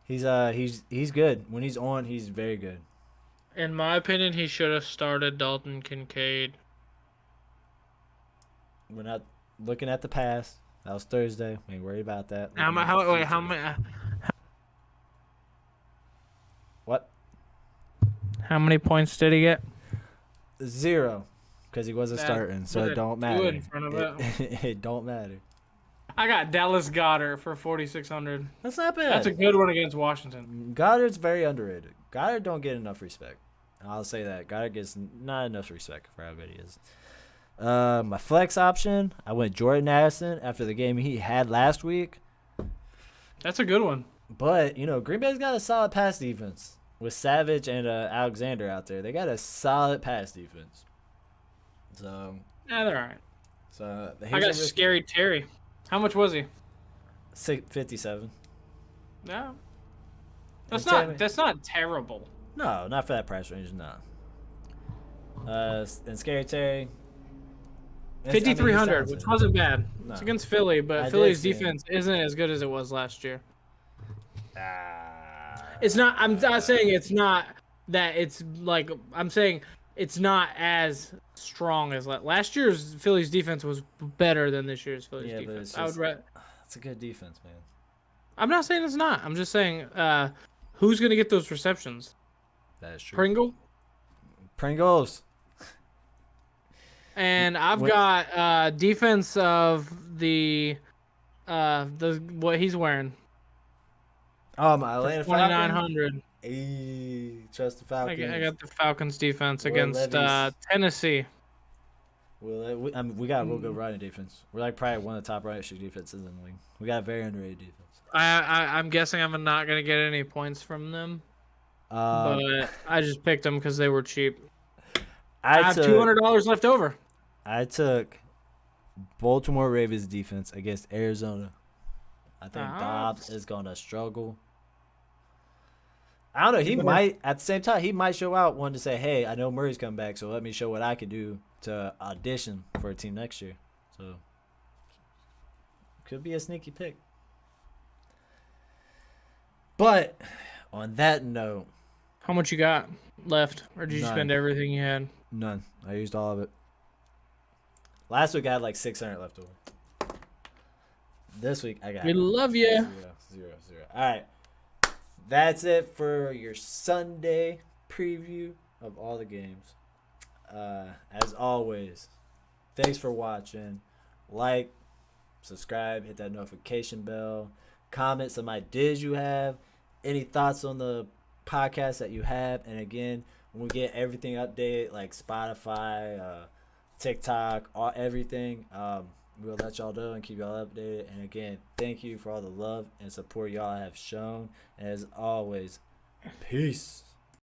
He's good. When he's on, he's very good. In my opinion, he should have started Dalton Kincaid. We're not looking at the past. That was Thursday. We ain't worried about that. How many? What? How many points did he get? 0, because he wasn't starting, so it don't matter. In front of it. It don't matter. I got Dallas Goedert for 4,600. That's not bad. That's a good one against Washington. Goddard's very underrated. Goddard don't get enough respect. I'll say that. Goddard gets not enough respect for how good he is. My flex option, I went Jordan Addison after the game he had last week. That's a good one. But, Green Bay's got a solid pass defense. With Savage and Alexander out there, they got a solid pass defense. So, Yeah, they're all right. So I got Scary Terry. How much was he? 57. No. That's not terrible. No, not for that price range, no. And Scary Terry. 5,300, which wasn't bad. No. It's against Philly, but Philly's defense isn't as good as it was last year. It's not. I'm not saying it's not that. It's like I'm saying it's not as strong as last year's Phillies defense was better than this year's Phillies defense. It's a good defense, man. I'm not saying it's not. I'm just saying who's gonna get those receptions? That is true. Pringles. And I've got defense of the what he's wearing. Oh, my Atlanta Falcons. 2,900. Hey, trust the Falcons. I got the Falcons defense Will against Tennessee. We got a real good running defense. We're like probably one of the top running defenses in the league. We got a very underrated defense. I'm guessing I'm not gonna get any points from them, but I just picked them because they were cheap. I have $200 left over. I took Baltimore Ravens defense against Arizona. I think Dobbs is gonna struggle. I don't know. He might, at the same time, he might show out one to say, hey, I know Murray's coming back, so let me show what I can do to audition for a team next year. So, could be a sneaky pick. But, on that note. How much you got left? Or did you spend everything you had? None. I used all of it. Last week, I had like 600 left over. This week, I got. We love you. Zero. All right. That's it for your Sunday preview of all the games. As always, thanks for watching. Like, subscribe, hit that notification bell, comment some ideas you have, any thoughts on the podcast that you have. And again, when we get everything updated, like Spotify, TikTok, everything, we'll let y'all know and keep y'all updated. And again, thank you for all the love and support y'all have shown. And as always, peace.